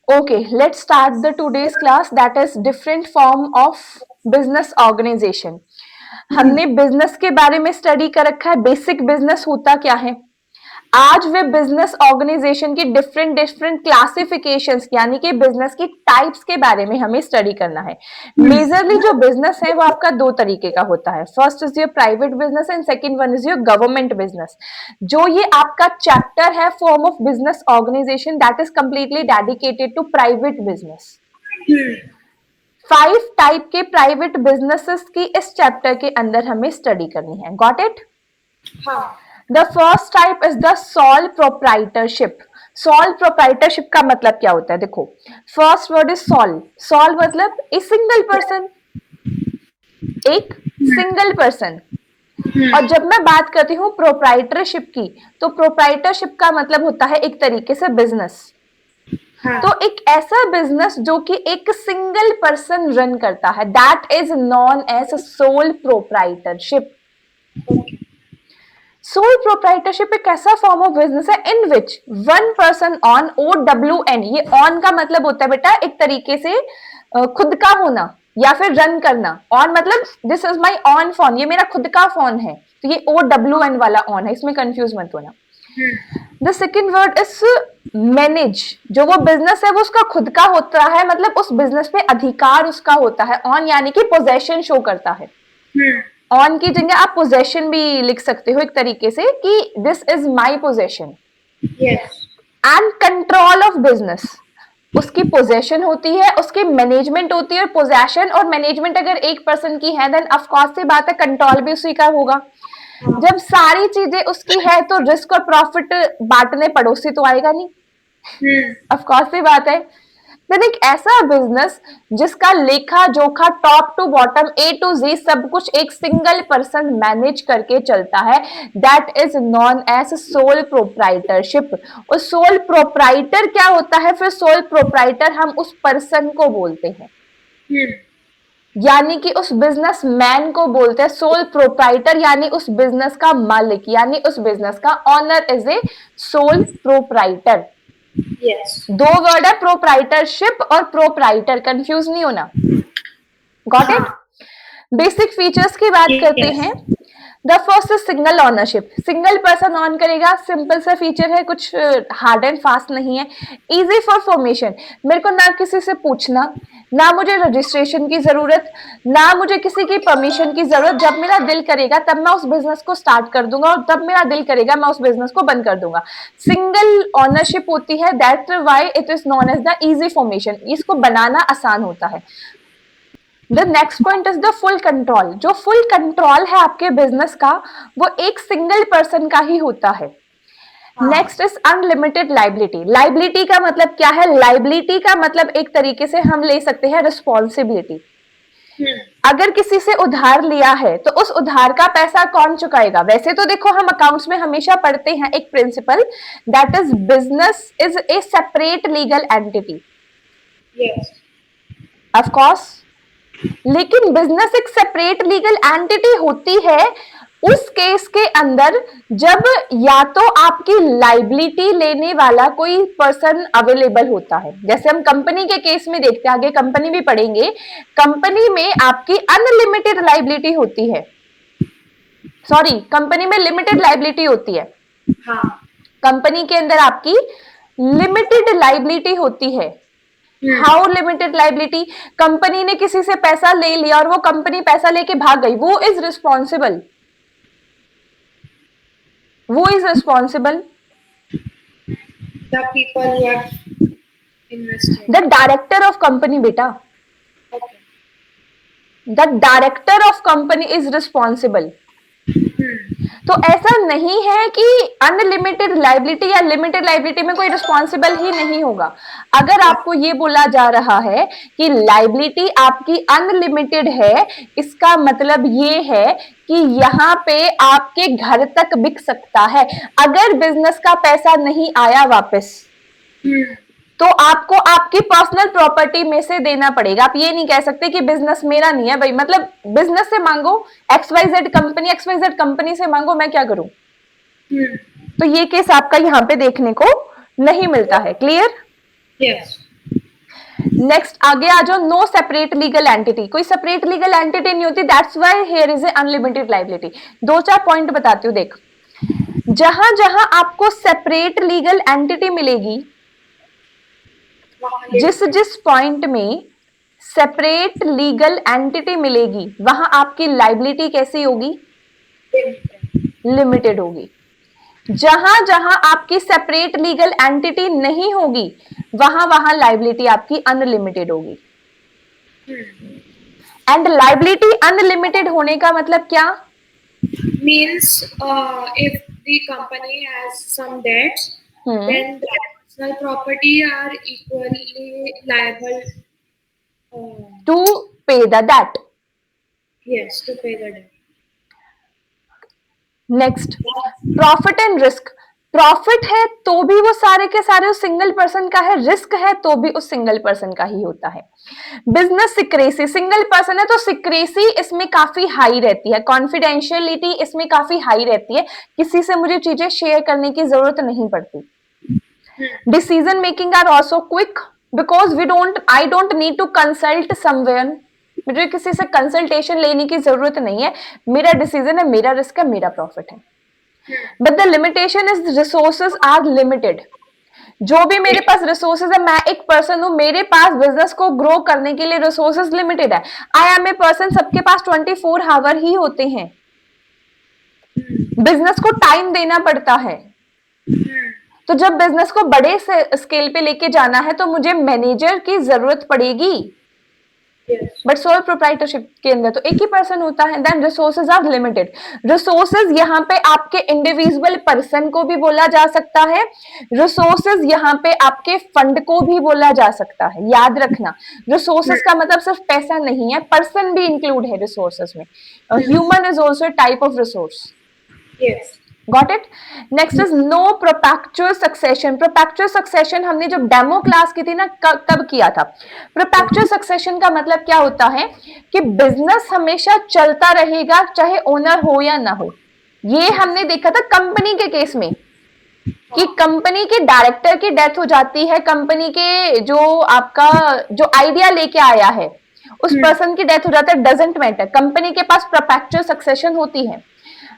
Okay, let's start the today's class, that is different form of business organization. हमने business के बारे में study कर रखा है, बेसिक बिजनेस होता क्या है। आज वे बिजनेस ऑर्गेनाइजेशन की डिफरेंट डिफरेंट क्लासिफिकेशंस यानी कि बिजनेस की टाइप्स के बारे में हमें स्टडी करना है। मेजरली जो बिजनेस है वो आपका दो तरीके का होता है, first is your private business and second one is your government business. जो ये आपका चैप्टर है form of business organisation, that is completely dedicated to private business. 5 type के प्राइवेट बिजनेसेस की इस चैप्टर के अंदर हमें स्टडी करनी है। Got it? हाँ। The first type is the sole proprietorship. Sole proprietorship का मतलब क्या होता है? देखो, first word is sole. Sole मतलब ए सिंगल पर्सन, एक सिंगल पर्सन। और जब मैं बात करती हूँ प्रोप्राइटरशिप की, तो प्रोप्राइटरशिप का मतलब होता है एक तरीके से बिजनेस। हाँ। तो एक ऐसा बिजनेस जो कि एक सिंगल पर्सन रन करता है, that is known as sole proprietorship. Sole proprietorship एक ऐसा फॉर्म ऑफ बिजनेस है in which one person on OWN, ये ऑन का मतलब होता है बेटा एक तरीके से खुद का होना या फिर रन करना। ऑन मतलब this is my on phone, ये मेरा खुद का फोन है, तो ये OWN वाला ऑन है, इसमें कंफ्यूज मत होना। The second word is manage. जो वो बिजनेस है वो उसका खुद का होता है, मतलब उस बिजनेस पे अधिकार उसका होता है। ऑन यानी कि पोजेशन शो करता है। ऑन की जगह आप पोजेशन भी लिख सकते हो एक तरीके से कि this is my possession. And control of business, उसकी पोजेशन होती है, उसकी मैनेजमेंट होती है। पोजेशन और मैनेजमेंट अगर एक पर्सन की है देन ऑफ कोर्स सी बात है कंट्रोल भी उसी का होगा। जब सारी चीजें उसकी है तो रिस्क और प्रॉफिट बांटने पड़ोसी तो आएगा नहीं, ऑफ कोर्स सी बात है। देन एक ऐसा बिजनेस जिसका लेखा जोखा top to bottom A to Z सब कुछ एक सिंगल पर्सन मैनेज करके चलता है, that is known as sole proprietorship. और सोल प्रोप्राइटर क्या होता है? फिर सोल प्रोप्राइटर हम उस पर्सन को बोलते हैं, यानी कि उस बिजनेस मैन को बोलते हैं सोल प्रोप्राइटर, यानी उस बिजनेस का मालिक, यानी उस बिजनेस का owner is a sole proprietor. दो वर्ड है, प्रोप्राइटरशिप और प्रोप्राइटर, कंफ्यूज नहीं होना। Got it? बेसिक फीचर्स की बात करते हैं। The first is single ownership, single person on करेगा, सिंपल सा फीचर है, कुछ हार्ड एंड फास्ट नहीं है। इजी फॉर फॉर्मेशन, मेरे को ना किसी से पूछना, ना मुझे रजिस्ट्रेशन की जरूरत, ना मुझे किसी की परमिशन की जरूरत। जब मेरा दिल करेगा तब मैं उस बिजनेस को स्टार्ट कर दूंगा और तब मेरा दिल करेगा मैं उस बिजनेस को बंद कर दूंगा। सिंगल ओनरशिप होती है, that why it is known as the easy formation, इसको बनाना आसान होता है। The next point is the full control. जो फुल कंट्रोल है आपके बिजनेस का वो एक सिंगल पर्सन का ही होता है। Next is unlimited liability. Liability का मतलब क्या है? लाइबिलिटी का मतलब एक तरीके से हम ले सकते हैं रिस्पॉन्सिबिलिटी। अगर किसी से उधार लिया है तो उस उधार का पैसा कौन चुकाएगा? वैसे तो देखो हम अकाउंट्स में हमेशा पढ़ते हैं एक principle, that is business is a separate legal entity. Of course, लेकिन बिजनेस एक सेपरेट लीगल एंटिटी होती है उस केस के अंदर जब या तो आपकी लाइबिलिटी लेने वाला कोई पर्सन अवेलेबल होता है। जैसे हम कंपनी के केस में देखते हैं, आगे कंपनी भी पढ़ेंगे, कंपनी में आपकी अनलिमिटेड लाइबिलिटी होती है, सॉरी कंपनी में लिमिटेड लाइबिलिटी होती है। कंपनी के अंदर आपकी लिमिटेड लाइबिलिटी होती है। How limited liability? कंपनी ने किसी से पैसा ले लिया और वो कंपनी पैसा लेके भाग गई, वो इज रिस्पॉन्सिबल, वो is responsible. The people who have invested. The director of company बेटा, the director of company is responsible. तो ऐसा नहीं है कि अनलिमिटेड लाइबिलिटी या लिमिटेड लाइबिलिटी में कोई रिस्पॉन्सिबल ही नहीं होगा। अगर आपको ये बोला जा रहा है कि लाइबिलिटी आपकी अनलिमिटेड है, इसका मतलब ये है कि यहाँ पे आपके घर तक बिक सकता है। अगर बिजनेस का पैसा नहीं आया वापस तो आपको आपकी पर्सनल प्रॉपर्टी में से देना पड़ेगा। आप ये नहीं कह सकते कि बिजनेस मेरा नहीं है भाई, मतलब बिजनेस से मांगो, XYZ कंपनी से मांगो, मैं क्या करूं? तो ये केस आपका यहाँ पे देखने को नहीं मिलता है। क्लियर? Yes. नेक्स्ट आगे आ जाओ, नो सेपरेट लीगल एंटिटी, कोई सेपरेट लीगल एंटिटी नहीं होती, that's why here is a unlimited liability. दो चार पॉइंट बताती हूँ, देख जहां जहां आपको सेपरेट लीगल एंटिटी मिलेगी, जिस जिस पॉइंट में सेपरेट लीगल एंटिटी मिलेगी वहां आपकी लायबिलिटी कैसी होगी, लिमिटेड होगी। जहां जहां आपकी सेपरेट लीगल एंटिटी नहीं होगी वहां वहां लायबिलिटी आपकी अनलिमिटेड होगी। एंड लायबिलिटी अनलिमिटेड होने का मतलब क्या, means if the company has some debts, then the personal property are equally liable to pay the debt. yes, to pay the debt. Next, profit and risk, profit है तो भी वो सारे के सारे उस सिंगल पर्सन का है, रिस्क है तो भी उस सिंगल पर्सन का ही होता है। बिजनेस सिक्रेसी, सिंगल पर्सन है तो सिक्रेसी इसमें काफी हाई रहती है, कॉन्फिडेंशियलिटी इसमें काफी हाई रहती है, किसी से मुझे चीजें शेयर करने की जरूरत नहीं पड़ती। Decision making are also quick because I don't need to consult somewhere, मुझे किसी से कंसल्टेशन लेने की जरूरत नहीं है, मेरा डिसीजन है, मेरा रिस्क है, मेरा प्रॉफिट है। But the limitation is resources are limited, जो भी मेरे पास रिसोर्सेज है, मैं एक पर्सन हूं, मेरे पास बिजनेस को ग्रो करने के लिए रिसोर्सेज लिमिटेड है। आई एम ए पर्सन, सबके पास 24 आवर ही होते हैं, बिजनेस को टाइम देना पड़ता है। तो जब बिजनेस को बड़े स्केल पे लेके जाना है तो मुझे मैनेजर की जरूरत पड़ेगी। बट सोल प्रोप्राइटरशिप के अंदर तो एक ही पर्सन होता है। Then resources are limited, resources यहाँ पे आपके इंडिविजुअल पर्सन को भी बोला जा सकता है, रिसोर्सेज यहाँ पे आपके फंड को भी बोला जा सकता है। याद रखना, रिसोर्सेज का मतलब सिर्फ पैसा नहीं है, पर्सन भी इंक्लूड है रिसोर्सेज में। Human is also type of resource. Got it. Next is no perpetual succession. Perpetual succession हमने जब डेमो क्लास की थी ना, कब किया था। प्रोपैक्चुअल सक्सेशन का मतलब क्या होता है कि बिजनेस हमेशा चलता रहेगा चाहे ओनर हो या ना हो। ये हमने देखा था कंपनी के केस में कि कंपनी के डायरेक्टर की डेथ हो जाती है, कंपनी के जो आपका जो आइडिया लेके आया है उस पर्सन की डेथ हो जाता है, डजंट मैटर, कंपनी के पास प्रोपैक्चुअल सक्सेशन होती है।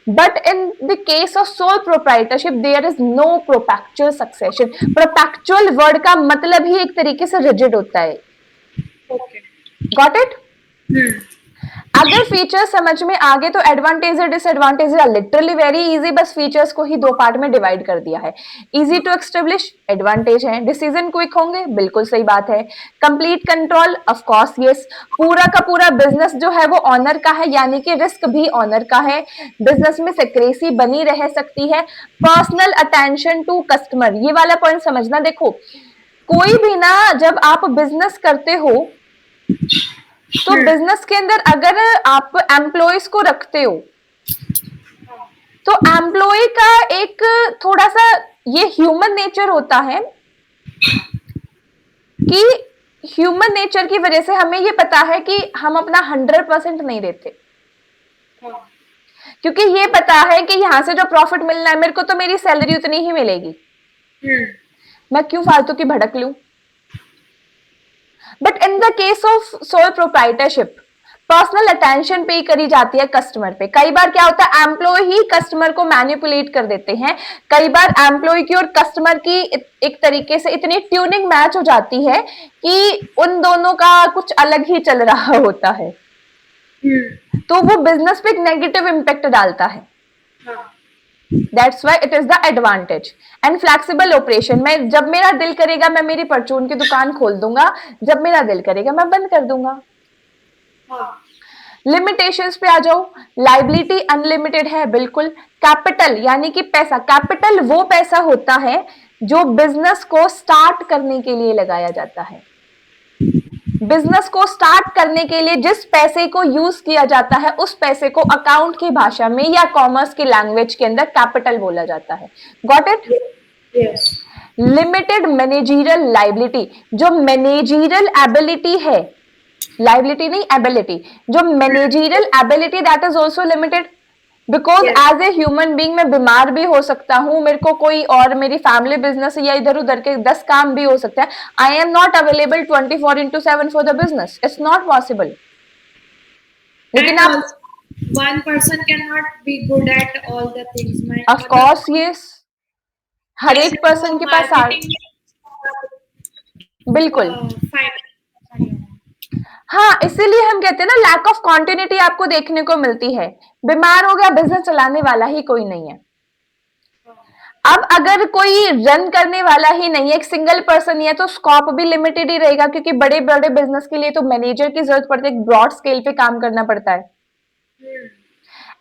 But in the case of sole proprietorship, there is no perpetual succession. Perpetual word का मतलब ही एक तरीके से rigid होता है। Got it? अगर फीचर्स समझ में आ गए तो एडवांटेज और डिसएडवांटेज लिटरली वेरी इजी, बस फीचर्स को ही दो पार्ट में डिवाइड कर दिया है। इजी टू एस्टेब्लिश एडवांटेज है, डिसीजन क्विक होंगे, बिल्कुल सही बात है। Complete control, of course yes, पूरा का पूरा बिजनेस जो है वो ऑनर का है, यानी कि रिस्क भी ऑनर का है, बिजनेस में सिक्रेसी बनी रह सकती है। पर्सनल अटेंशन टू कस्टमर, ये वाला पॉइंट समझना। देखो कोई भी ना, जब आप बिजनेस करते हो तो बिजनेस के अंदर अगर आप एम्प्लॉयज को रखते हो तो एम्प्लॉय का एक थोड़ा सा ये ह्यूमन नेचर होता है कि ह्यूमन नेचर की वजह से हमें ये पता है कि हम अपना 100% नहीं देते, क्योंकि ये पता है कि यहां से जो प्रॉफिट मिलना है मेरे को तो मेरी सैलरी उतनी ही मिलेगी, मैं क्यों फालतू की भड़क लूं। But in the case of sole proprietorship personal attention पे करी जाती है कस्टमर पे। कई बार क्या होता है, एम्प्लॉय ही कस्टमर को मैनिपुलेट कर देते हैं, कई बार एम्प्लॉय की और कस्टमर की एक तरीके से इतनी ट्यूनिंग मैच हो जाती है कि उन दोनों का कुछ अलग ही चल रहा होता है, तो वो बिजनेस पे एक नेगेटिव इंपैक्ट डालता है। That's why it is the advantage and flexible operation। मैं जब मेरा दिल करेगा मैं मेरी परचून की दुकान खोल दूंगा, जब मेरा दिल करेगा मैं बंद कर दूंगा। लिमिटेशंस पे आ जाओ, लाइबिलिटी अनलिमिटेड है बिल्कुल। कैपिटल यानी कि पैसा, कैपिटल वो पैसा होता है जो बिजनेस को स्टार्ट करने के लिए लगाया जाता है। बिजनेस को स्टार्ट करने के लिए जिस पैसे को यूज किया जाता है उस पैसे को अकाउंट की भाषा में या कॉमर्स की लैंग्वेज के अंदर कैपिटल बोला जाता है। Got it? Yes. Limited managerial liability, जो मैनेजरियल एबिलिटी है, लायबिलिटी नहीं एबिलिटी, जो managerial ability that is also limited. Because Yes. As a human being मैं बीमार भी हो सकता हूँ, मेरे को कोई और मेरी फैमिली बिजनेस या इधर उधर के 10 काम भी हो सकता है. I am not available 24/7 for the business. It's not possible. लेकिन And आप also, one person cannot be good at all the things. Of course yes, हर एक जैसे वो पर्सन के पास मार्केटिंग बिल्कुल. फाइनेंस. हाँ, इसीलिए हम कहते हैं ना लैक ऑफ कॉन्टिन्यूटी आपको देखने को मिलती है. बीमार हो गया, बिजनेस चलाने वाला ही कोई नहीं है. अब अगर कोई रन करने वाला ही नहीं है, एक सिंगल पर्सन ही है, तो स्कोप भी लिमिटेड ही रहेगा, क्योंकि बड़े बड़े बिजनेस के लिए तो मैनेजर की जरूरत पड़ती है, एक ब्रॉड स्केल पे काम करना पड़ता है.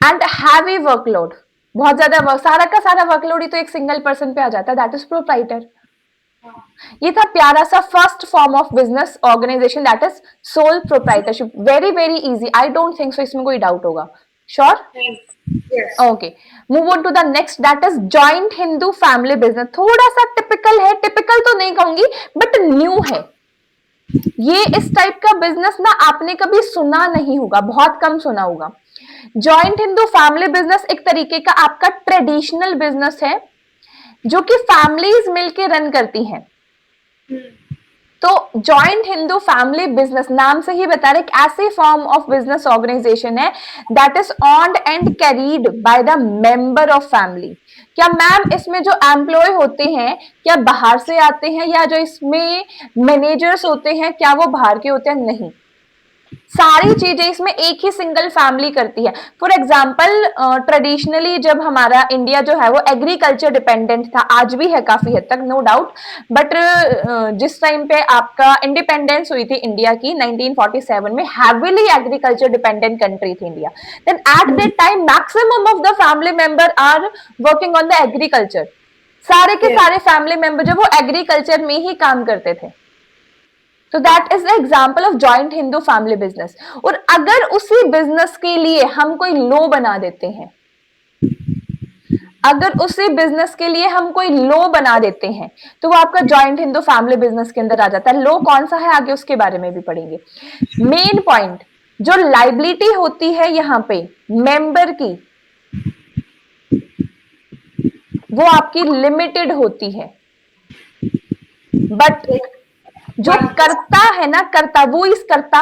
एंड हैवी वर्कलोड, बहुत ज्यादा वर्क, सारा का सारा वर्कलोड ही तो एक सिंगल पर्सन पे आ जाता है. That is proprietor. ये था प्यारा सा first form of business organisation, that is sole proprietorship. Very very easy. I don't think so इसमें कोई डाउट होगा. Sure? Yes. Okay, move on to the next, that is joint Hindu family business. थोड़ा सा typical है, typical तो नहीं कहूंगी but new है. ये इस टाइप का बिजनेस ना आपने कभी सुना नहीं होगा, बहुत कम सुना होगा. जॉइंट हिंदू फैमिली बिजनेस एक तरीके का आपका ट्रेडिशनल बिजनेस है जो कि फैमिलीज मिलके रन करती हैं. तो जॉइंट हिंदू फैमिली बिजनेस नाम से ही बता रहे एक ऐसे फॉर्म ऑफ बिजनेस ऑर्गेनाइजेशन है that is owned and carried by the member of family. क्या मैम इसमें जो एम्प्लॉय होते हैं क्या बाहर से आते हैं, या जो इसमें मैनेजर्स होते हैं क्या वो बाहर के होते हैं? नहीं, सारी चीजें इसमें एक ही सिंगल फैमिली करती है. फॉर एग्जाम्पल ट्रेडिशनली जब हमारा इंडिया जो है वो एग्रीकल्चर डिपेंडेंट था, आज भी है काफी हद तक, नो डाउट. बट जिस टाइम पे आपका इंडिपेंडेंस हुई थी इंडिया की 1947 में, हैवीली एग्रीकल्चर डिपेंडेंट कंट्री थी India. Then at that time maximum of the family member are working on the agriculture. सारे के सारे फैमिली मेंबर जो वो एग्रीकल्चर में ही काम करते थे. तो that is the example of joint Hindu family business. और अगर उसी बिजनेस के लिए हम कोई लॉ बना देते हैं, अगर उसी बिजनेस के लिए हम कोई लॉ बना देते हैं तो वो आपका जॉइंट हिंदू फैमिली बिजनेस के अंदर आ जाता है. लॉ कौन सा है आगे उसके बारे में भी पढ़ेंगे. मेन पॉइंट, जो लाइबिलिटी होती है यहां पे मेंबर की, वो आपकी लिमिटेड होती है. बट जो करता है ना, करता वो इस करता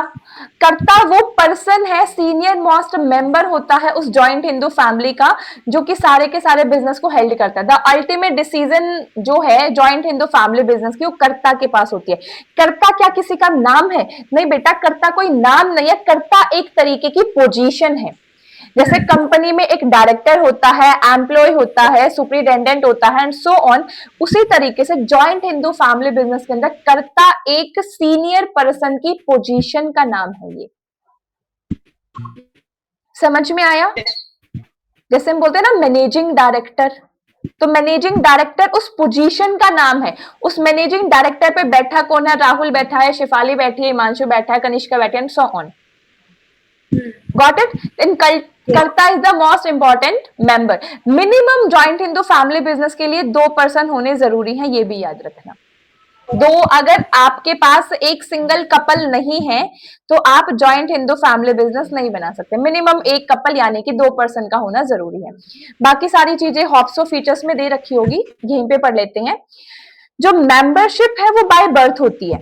करता वो पर्सन है, सीनियर मोस्ट मेंबर होता है उस जॉइंट हिंदू फैमिली का, जो कि सारे के सारे बिजनेस को हेल्ड करता है. द अल्टीमेट डिसीजन जो है जॉइंट हिंदू फैमिली बिजनेस की, वो कर्ता के पास होती है. कर्ता क्या किसी का नाम है? नहीं बेटा, कर्ता कोई नाम नहीं है. कर्ता एक तरीके की पोजीशन है. जैसे कंपनी में एक डायरेक्टर होता है, एम्प्लॉय होता है, सुपरिटेंडेंट होता है एंड सो ऑन, उसी तरीके से जॉइंट हिंदू फैमिली बिजनेस के अंदर कर्ता एक सीनियर पर्सन की पोजीशन का नाम है. ये समझ में आया? जैसे हम बोलते हैं ना मैनेजिंग डायरेक्टर, तो मैनेजिंग डायरेक्टर उस पोजीशन का नाम है. उस मैनेजिंग डायरेक्टर पे बैठा कौन है? राहुल बैठा है, शिफाली बैठी है, हिमांशु बैठा है, कनिष्का बैठी है and so on. Got it? Then कर्ता is the most important member. Minimum joint Hindu family business के लिए 2 पर्सन होने जरूरी है, ये भी याद रखना. 2, अगर आपके पास एक सिंगल कपल नहीं है तो आप जॉइंट हिंदू फैमिली बिजनेस नहीं बना सकते. मिनिमम एक कपल यानी कि 2 पर्सन का होना जरूरी है. बाकी सारी चीजें हॉप्सो फीचर्स में दे रखी होगी, यहीं पे पढ़ लेते हैं. जो मेंबरशिप है वो बाय बर्थ होती है.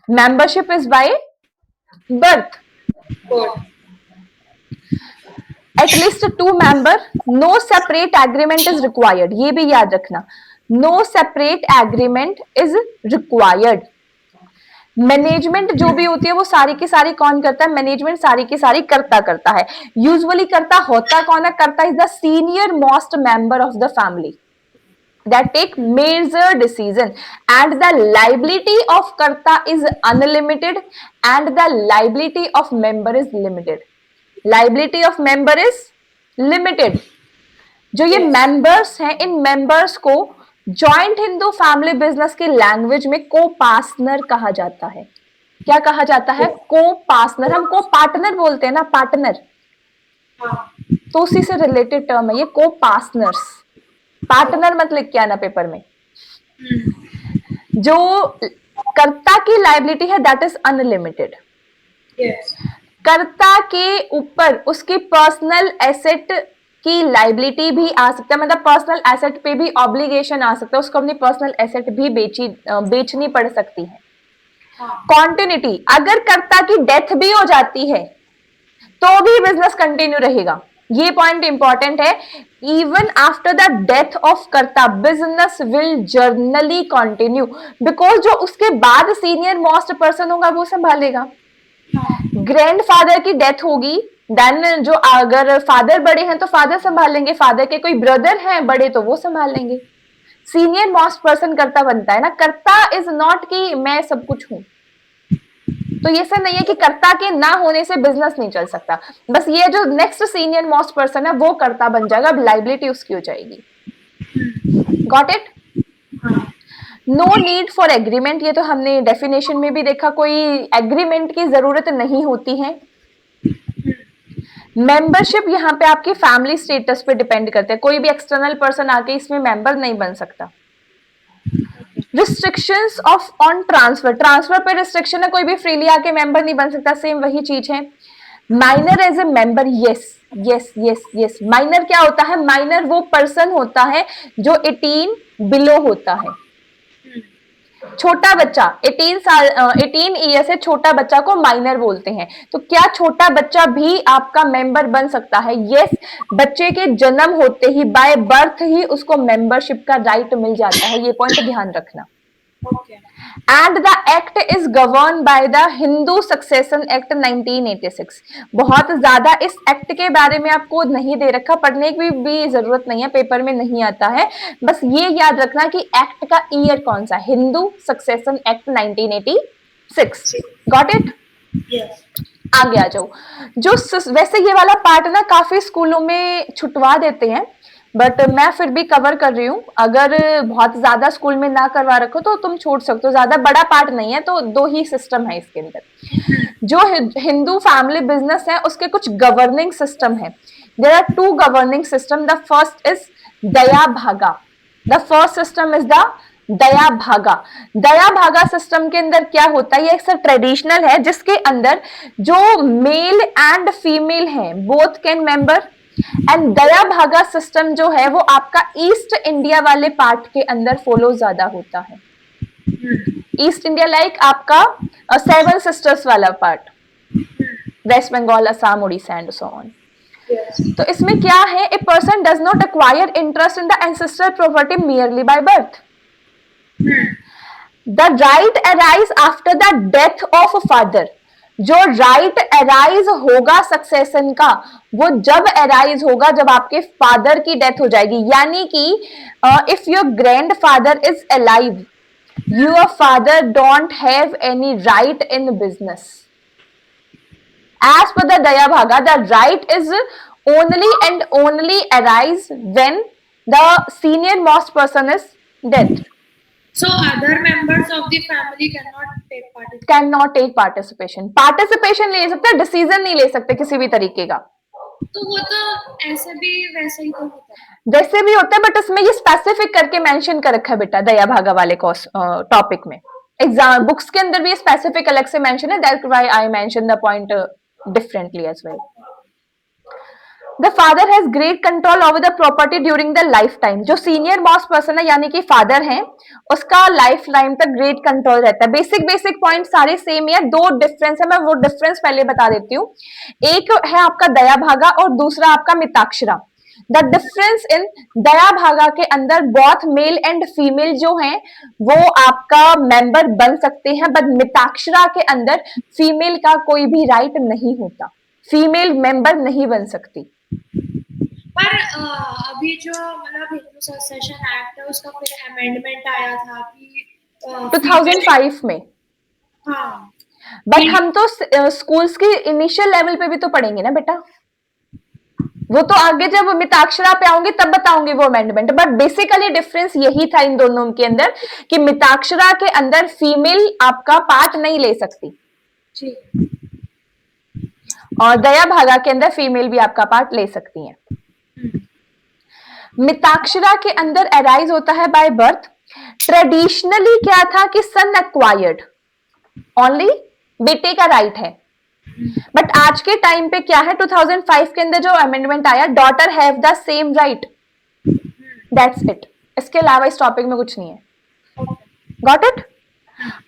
Membership is by birth. At least 2 member, no separate agreement is required. ये भी याद रखना, no separate agreement is required. Management जो भी होती है वो सारी की सारी कौन करता है? मैनेजमेंट सारी की सारी कर्ता करता है. यूजुअली कर्ता होता कौन है? कर्ता is the senior most member of the family that take major decision, and the liability of karta is unlimited and the liability of member is limited. Liability of member is limited. जो ये members हैं, इन members को joint Hindu family business की language में को partner कहा जाता है. क्या कहा जाता है? को पार्टनर. हम को पार्टनर बोलते हैं ना, पार्टनर, तो उसी से रिलेटेड टर्म है ये को पार्टनर्स. पार्टनर मत लिख के आना पेपर में. जो कर्ता की लाइबिलिटी है दैट इज अनलिमिटेड. कर्ता के ऊपर उसकी पर्सनल एसेट उसकी लाइबिलिटी भी आ सकता है, मतलब पर्सनल एसेट पे भी ऑब्लिगेशन आ सकता है, उसको अपनी पर्सनल एसेट भी बेचनी पड़ सकती है। कॉन्टिन्यूटी, अगर कर्ता की डेथ भी हो जाती है तो भी बिजनेस कंटिन्यू रहेगा, ये पॉइंट इंपॉर्टेंट है। Even after the death of karta business will generally continue, because जो उसके बाद सीनियर मोस्ट पर्सन होगा वो संभालेगा। ग्रैंडफादर की डेथ होगी, देन जो अगर फादर बड़े हैं तो फादर संभालेंगे, फादर के कोई ब्रदर हैं बड़े तो वो संभाल लेंगे। सीनियर मोस्ट पर्सन कर्ता बनता है ना, कर्ता इज नॉट कि मैं सब कुछ हूं, तो ये सब नहीं है कि कर्ता के ना होने से बिजनेस नहीं चल सकता, बस ये जो नेक्स्ट सीनियर मोस्ट पर्सन है वो कर्ता बन जाएगा, अब लाइबिलिटी उसकी हो जाएगी। Got it? No need for agreement, ये तो हमने डेफिनेशन में भी देखा, कोई एग्रीमेंट की जरूरत नहीं होती है। मेंबरशिप यहाँ पे आपकी फैमिली स्टेटस पे डिपेंड करते हैं, कोई भी एक्सटर्नल पर्सन आके इसमें मेंबर नहीं बन सकता। Restrictions of on transfer, transfer पे रिस्ट्रिक्शन है, कोई भी फ्रीली आके मेंबर नहीं बन सकता, सेम वही चीज है। Minor as a member, yes yes yes yes. Minor क्या होता है? माइनर वो पर्सन होता है जो 18 बिलो होता है। छोटा बच्चा 18 ईयर से छोटा बच्चा को माइनर बोलते हैं। तो क्या छोटा बच्चा भी आपका मेंबर बन सकता है? यस, बच्चे के जन्म होते ही बाय बर्थ ही उसको मेंबरशिप का राइट मिल जाता है, ये पॉइंट ध्यान रखना। And the act is govern by the Hindu succession act 1986। बहुत ज्यादा इस एक्ट के बारे में आपको नहीं दे रखा, पढ़ने की भी जरूरत नहीं है, पेपर में नहीं आता है, बस ये याद रखना कि एक्ट का ईयर कौन सा, Hindu succession act 1986। Got it? आगे आ जाओ। जो वैसे ये वाला पार्ट ना काफी स्कूलों में छुटवा देते हैं, बट मैं फिर भी कवर कर रही हूँ, अगर बहुत ज्यादा स्कूल में ना करवा रखो तो तुम छोड़ सकते हो, ज्यादा बड़ा पार्ट नहीं है, तो दो ही सिस्टम है इसके अंदर। जो हिंदू फैमिली बिजनेस है उसके कुछ गवर्निंग सिस्टम है। There are 2 governing system. The first is Dayabhaga, the first system is the Dayabhaga. दया भागा सिस्टम के अंदर क्या होता है? ये एक ट्रेडिशनल है जिसके अंदर जो मेल एंड फीमेल है बोथ कैन मेंबर, एंड दया भागा सिस्टम जो है वो आपका ईस्ट इंडिया वाले पार्ट के अंदर फॉलो ज्यादा होता है। ईस्ट इंडिया लाइक आपका 7 सिस्टर्स वाला part, West Bengal, Assam, Orissa and so on. तो इसमें क्या है? A person does not acquire interest in the ancestor property merely by birth. The right arise after the death of father. जो राइट अराइज होगा succession का वो जब अराइज होगा जब आपके फादर की डेथ हो जाएगी, यानी कि if your grandfather is alive, your father don't have any right in business. As per the Dayabhaga, the right is only and only arise when the senior most person is dead. So other members of the family cannot take participation. Participation ले सकते हैं, decision नहीं ले सकते किसी भी तरीके का। तो वो तो ऐसे भी वैसे ही तो होता है, जैसे भी होता है, बट इसमें ये स्पेसिफिक करके मेंशन कर रखा है बेटा दया भागा वाले टॉपिक में। एग्जाम बुक्स के अंदर भी ये स्पेसिफिक अलग से मेंशन है, that's why I mention the point differently as well. The father has great control over the property during the life time. जो सीनियर मोस्ट पर्सन है यानी कि फादर है, उसका लाइफ टाइम तक ग्रेट कंट्रोल रहता है। बेसिक पॉइंट सारे सेम ही है, 2 डिफरेंस है, मैं वो डिफरेंस पहले बता देती हूँ। एक है आपका दया भागा और दूसरा आपका मिताक्षरा। द डिफरेंस इन दया भागा के अंदर बोथ मेल एंड फीमेल जो हैं वो आपका मेंबर बन सकते हैं, बट मिताक्षरा के अंदर फीमेल का कोई भी राइट नहीं होता, फीमेल मेंबर नहीं बन सकती। पर अभी जो मतलब हिंदू सक्सेशन एक्ट है उसका फिर अमेंडमेंट आया था कि 2005 में। हाँ, बट हम तो स्कूल्स की इनिशियल लेवल पे भी तो पढ़ेंगे ना बेटा, वो तो आगे जब मिताक्षरा पे आऊंगी तब बताऊंगी वो अमेंडमेंट। बट बेसिकली डिफरेंस यही था इन दोनों के अंदर कि मिताक्षरा के अंदर फीमेल आपका पार्ट नहीं ले सकती और दया भागा के अंदर फीमेल भी आपका पार्ट ले सकती हैं। मिताक्षरा के अंदर अराइज होता है बाय बर्थ। ट्रेडिशनली क्या था कि सन एक्वायर्ड, ओनली बेटे का राइट है, बट आज के टाइम पे क्या है, 2005 के अंदर जो अमेंडमेंट आया, daughter have the same right, that's it, इसके अलावा इस टॉपिक में कुछ नहीं है। Got it?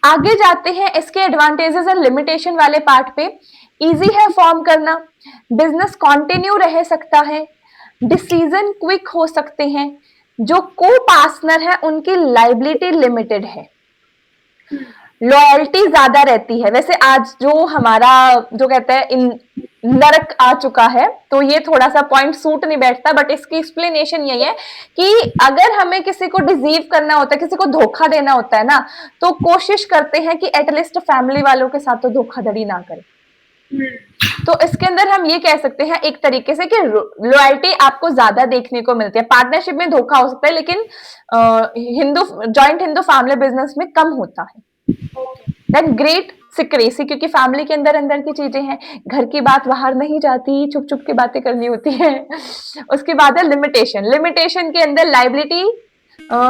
आगे जाते हैं इसके एडवांटेजेस एंड लिमिटेशन वाले पार्ट पे। इजी है फॉर्म करना, बिजनेस कंटिन्यू रह सकता है, डिसीजन क्विक हो सकते हैं, जो को पार्टनर है उनकी लाइबिलिटी लिमिटेड है, लॉयल्टी ज्यादा रहती है। वैसे आज जो हमारा जो कहते हैं इन नरक आ चुका है, तो ये थोड़ा सा पॉइंट सूट नहीं बैठता, बट इसकी एक्सप्लेनेशन यही है कि अगर हमें किसी को डिसीव करना होता है, किसी को धोखा देना होता है ना, तो कोशिश करते हैं कि एटलीस्ट फैमिली वालों के साथ तो धोखाधड़ी ना करें। तो इसके अंदर हम ये कह सकते हैं एक तरीके से कि लॉयल्टी आपको ज्यादा देखने को मिलती है। पार्टनरशिप में धोखा हो सकता है, लेकिन जॉइंट हिंदू फैमिली बिजनेस में कम होता है। देन ग्रेट सिक्रेसी, क्योंकि फैमिली के अंदर अंदर की चीजें हैं, घर की बात बाहर नहीं जाती, चुप चुप की बातें करनी होती है। उसके बाद है लिमिटेशन। लिमिटेशन के अंदर लाइबिलिटी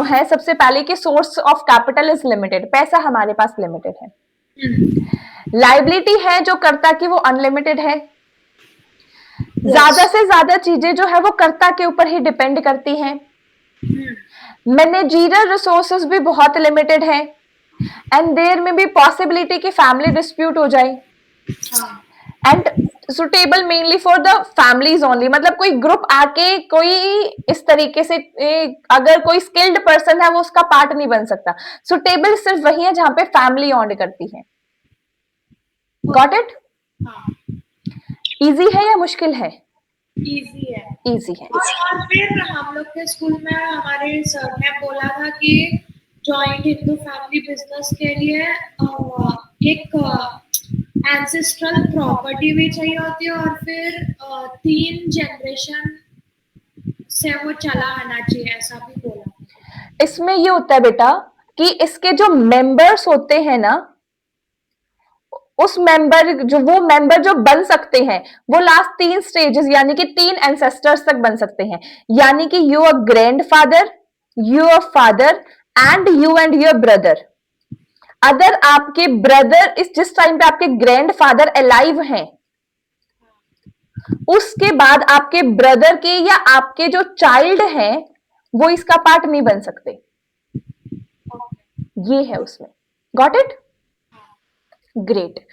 है सबसे पहले कि source of capital is limited, पैसा हमारे पास लिमिटेड है। लाइबिलिटी है जो कर्ता की वो अनलिमिटेड है। ज्यादा से ज्यादा चीजें जो है वो कर्ता के ऊपर ही डिपेंड करती हैं। मैनेजरियल रिसोर्सेज भी बहुत लिमिटेड है, एंड देयर में भी पॉसिबिलिटी कि फैमिली डिस्प्यूट हो जाए, and suitable mainly for the families only, मतलब कोई ग्रुप आके कोई इस तरीके से अगर कोई स्किल्ड पर्सन है वो उसका पार्ट नहीं बन सकता। सुटेबल सिर्फ वही है जहां पे फैमिली ऑन करती है। Got it? इजी है या मुश्किल है? इजी है। इजी है। और फिर हम लोग के स्कूल में हमारे सर ने बोला था कि जॉइंट हिंदू फैमिली बिजनेस के लिए एक एंसेस्ट्रल प्रॉपर्टी भी चाहिए होती है, और फिर 3 जनरेशन से वो चला आना चाहिए, ऐसा भी बोला। इसमें ये होता है बेटा कि इसके जो मेंबर्स होते हैं ना, उस मेंबर जो बन सकते हैं वो लास्ट 3 स्टेजेस यानी कि 3 एंसेस्टर्स तक बन सकते हैं, यानी कि your grandfather, your father and your brother. अगर आपके ब्रदर इस जिस टाइम पे आपके ग्रैंडफादर अलाइव हैं, उसके बाद आपके ब्रदर के या आपके जो चाइल्ड हैं वो इसका पार्ट नहीं बन सकते। ये है उसमें। Got it? ग्रेट।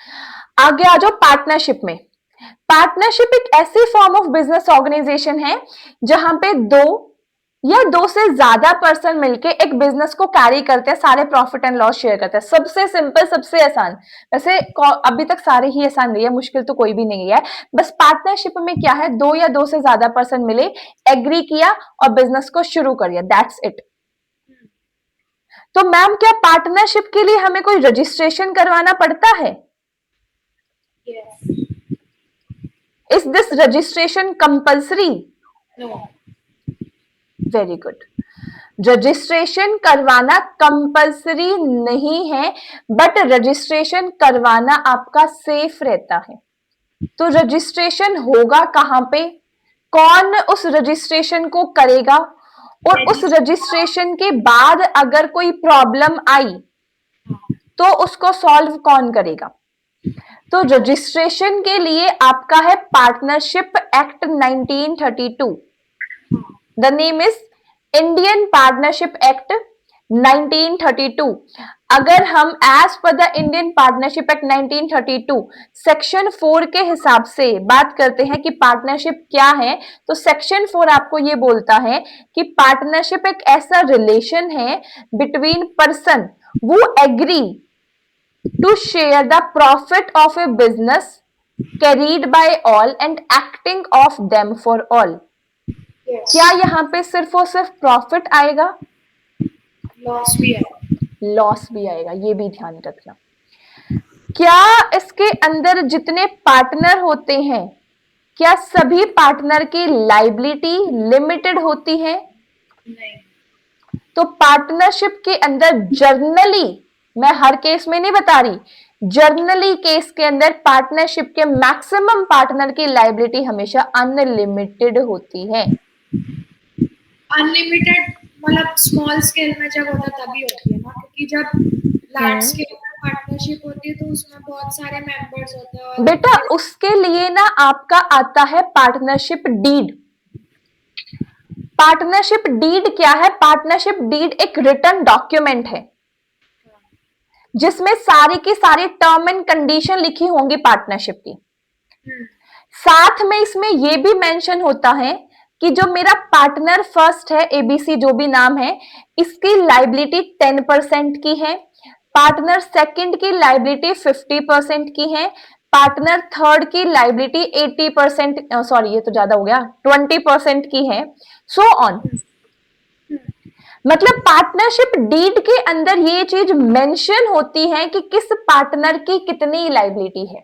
आगे आ जाओ पार्टनरशिप में। पार्टनरशिप एक ऐसी फॉर्म ऑफ बिजनेस ऑर्गेनाइजेशन है जहां पे 2 या 2 से ज्यादा पर्सन मिलके एक बिजनेस को कैरी करते हैं, सारे प्रॉफिट एंड लॉस शेयर करते हैं। सबसे सिंपल, सबसे आसान, वैसे अभी तक सारे ही आसान रही है, मुश्किल तो कोई भी नहीं है। बस पार्टनरशिप में क्या है, 2 या 2 से ज्यादा पर्सन मिले, एग्री किया और बिजनेस को शुरू कर दिया, दैट्स इट। तो मैम क्या पार्टनरशिप के लिए हमें कोई रजिस्ट्रेशन करवाना पड़ता है? Is this registration compulsory? No. Very good. Registration करवाना कंपल्सरी नहीं है, बट रजिस्ट्रेशन करवाना आपका सेफ रहता है। तो रजिस्ट्रेशन होगा कहां पे, कौन उस रजिस्ट्रेशन को करेगा, और उस रजिस्ट्रेशन के बाद अगर कोई प्रॉब्लम आई तो उसको सॉल्व कौन करेगा? तो रजिस्ट्रेशन के लिए आपका है partnership act 1932। The name is Indian partnership act 1932। अगर हम as per the Indian partnership act 1932 section 4 के हिसाब से बात करते हैं कि पार्टनरशिप क्या है, तो सेक्शन 4 आपको ये बोलता है कि पार्टनरशिप एक ऐसा रिलेशन है between person who agree to share the profit of a business carried by all and acting of them for all. क्या यहाँ पे सिर्फ और सिर्फ प्रॉफिट आएगा? लॉस भी आएगा। लॉस भी आएगा, ये भी ध्यान रखना। क्या इसके अंदर जितने पार्टनर होते हैं, क्या सभी पार्टनर की लाइबिलिटी लिमिटेड होती है? नहीं। तो पार्टनरशिप के अंदर जर्नली, मैं हर केस में नहीं बता रही, जर्नली केस के अंदर पार्टनरशिप के मैक्सिमम पार्टनर की लाइबिलिटी हमेशा अनलिमिटेड होती है। अनलिमिटेड मतलब स्मॉल स्केल में जब होता तभी होती है ना, क्योंकि जब लार्ज स्केल में पार्टनरशिप होती है तो उसमें बहुत सारे मेंबर्स होते हैं और बेटा उसके लिए ना आपका आता है पार्टनरशिप डीड। पार्टनरशिप डीड क्या है? पार्टनरशिप डीड एक रिटन डॉक्यूमेंट है जिसमें सारी की सारी टर्म एंड कंडीशन लिखी होंगी पार्टनरशिप की। साथ में इसमें यह भी मेंशन होता है कि जो मेरा पार्टनर फर्स्ट है, एबीसी जो भी नाम है, इसकी लाइबिलिटी 10% की है, पार्टनर सेकंड की लाइबिलिटी 50% की है, पार्टनर थर्ड की लाइबिलिटी 80%, सॉरी ये तो ज्यादा हो गया, 20% की है, सो ऑन। मतलब पार्टनरशिप डीड के अंदर ये चीज मेंशन होती है कि किस पार्टनर की कितनी लाइबिलिटी है,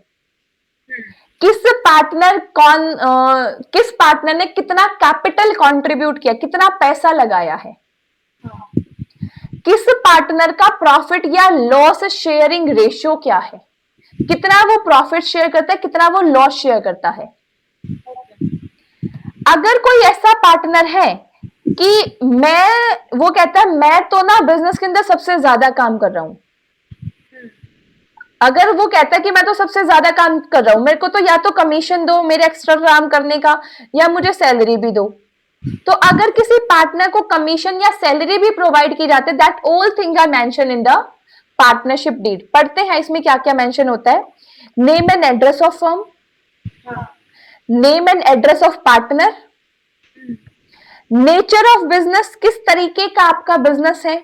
किस पार्टनर ने कितना कैपिटल कंट्रीब्यूट किया, कितना पैसा लगाया है, किस पार्टनर का प्रॉफिट या लॉस शेयरिंग रेशियो क्या है, कितना वो प्रॉफिट शेयर करता है, कितना वो लॉस शेयर करता है। अगर कोई ऐसा पार्टनर है कि वो कहता है मैं तो ना बिजनेस के अंदर सबसे ज्यादा काम कर रहा हूं, अगर वो कहता है कि मैं तो सबसे ज्यादा काम कर रहा हूं, मेरे को तो या तो कमीशन दो मेरे एक्स्ट्रा काम करने का, या मुझे सैलरी भी दो, तो अगर किसी पार्टनर को कमीशन या सैलरी भी प्रोवाइड की जाती है, that all thing are mention in the partnership deed. पढ़ते हैं इसमें क्या क्या मेंशन होता है। Name and address of firm, name and address of partner, nature of business, किस तरीके का आपका बिजनेस है,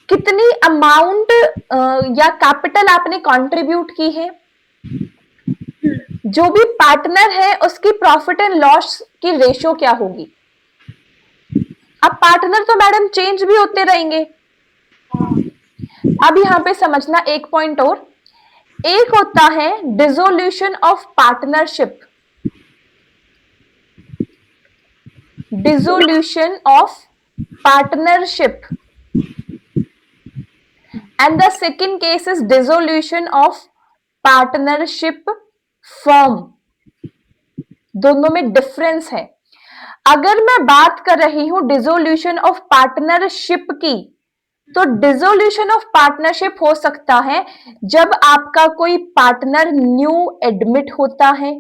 कितनी अमाउंट या कैपिटल आपने कंट्रीब्यूट की है, जो भी पार्टनर है उसकी प्रॉफिट एंड लॉस की रेशियो क्या होगी। अब पार्टनर तो मैडम चेंज भी होते रहेंगे। अब यहां पे समझना एक पॉइंट और, एक होता है dissolution of partnership, dissolution of partnership, and the second case is dissolution of partnership firm। दोनों में डिफरेंस है। अगर मैं बात कर रही हूं डिसोल्यूशन ऑफ पार्टनरशिप की, तो डिसोल्यूशन ऑफ पार्टनरशिप हो सकता है जब आपका कोई पार्टनर न्यू एडमिट होता है,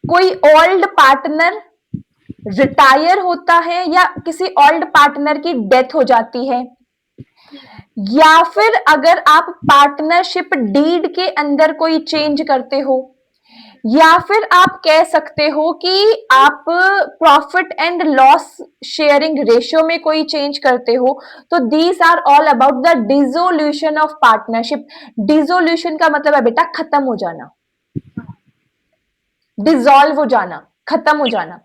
कोई ओल्ड पार्टनर रिटायर होता है, या किसी ओल्ड पार्टनर की डेथ हो जाती है, या फिर अगर आप पार्टनरशिप डीड के अंदर कोई चेंज करते हो, या फिर आप कह सकते हो कि आप profit and loss sharing ratio में कोई चेंज करते हो, तो these are all about the dissolution of partnership. Dissolution का मतलब है बेटा खत्म हो जाना, डिसॉल्व हो जाना, खत्म हो जाना।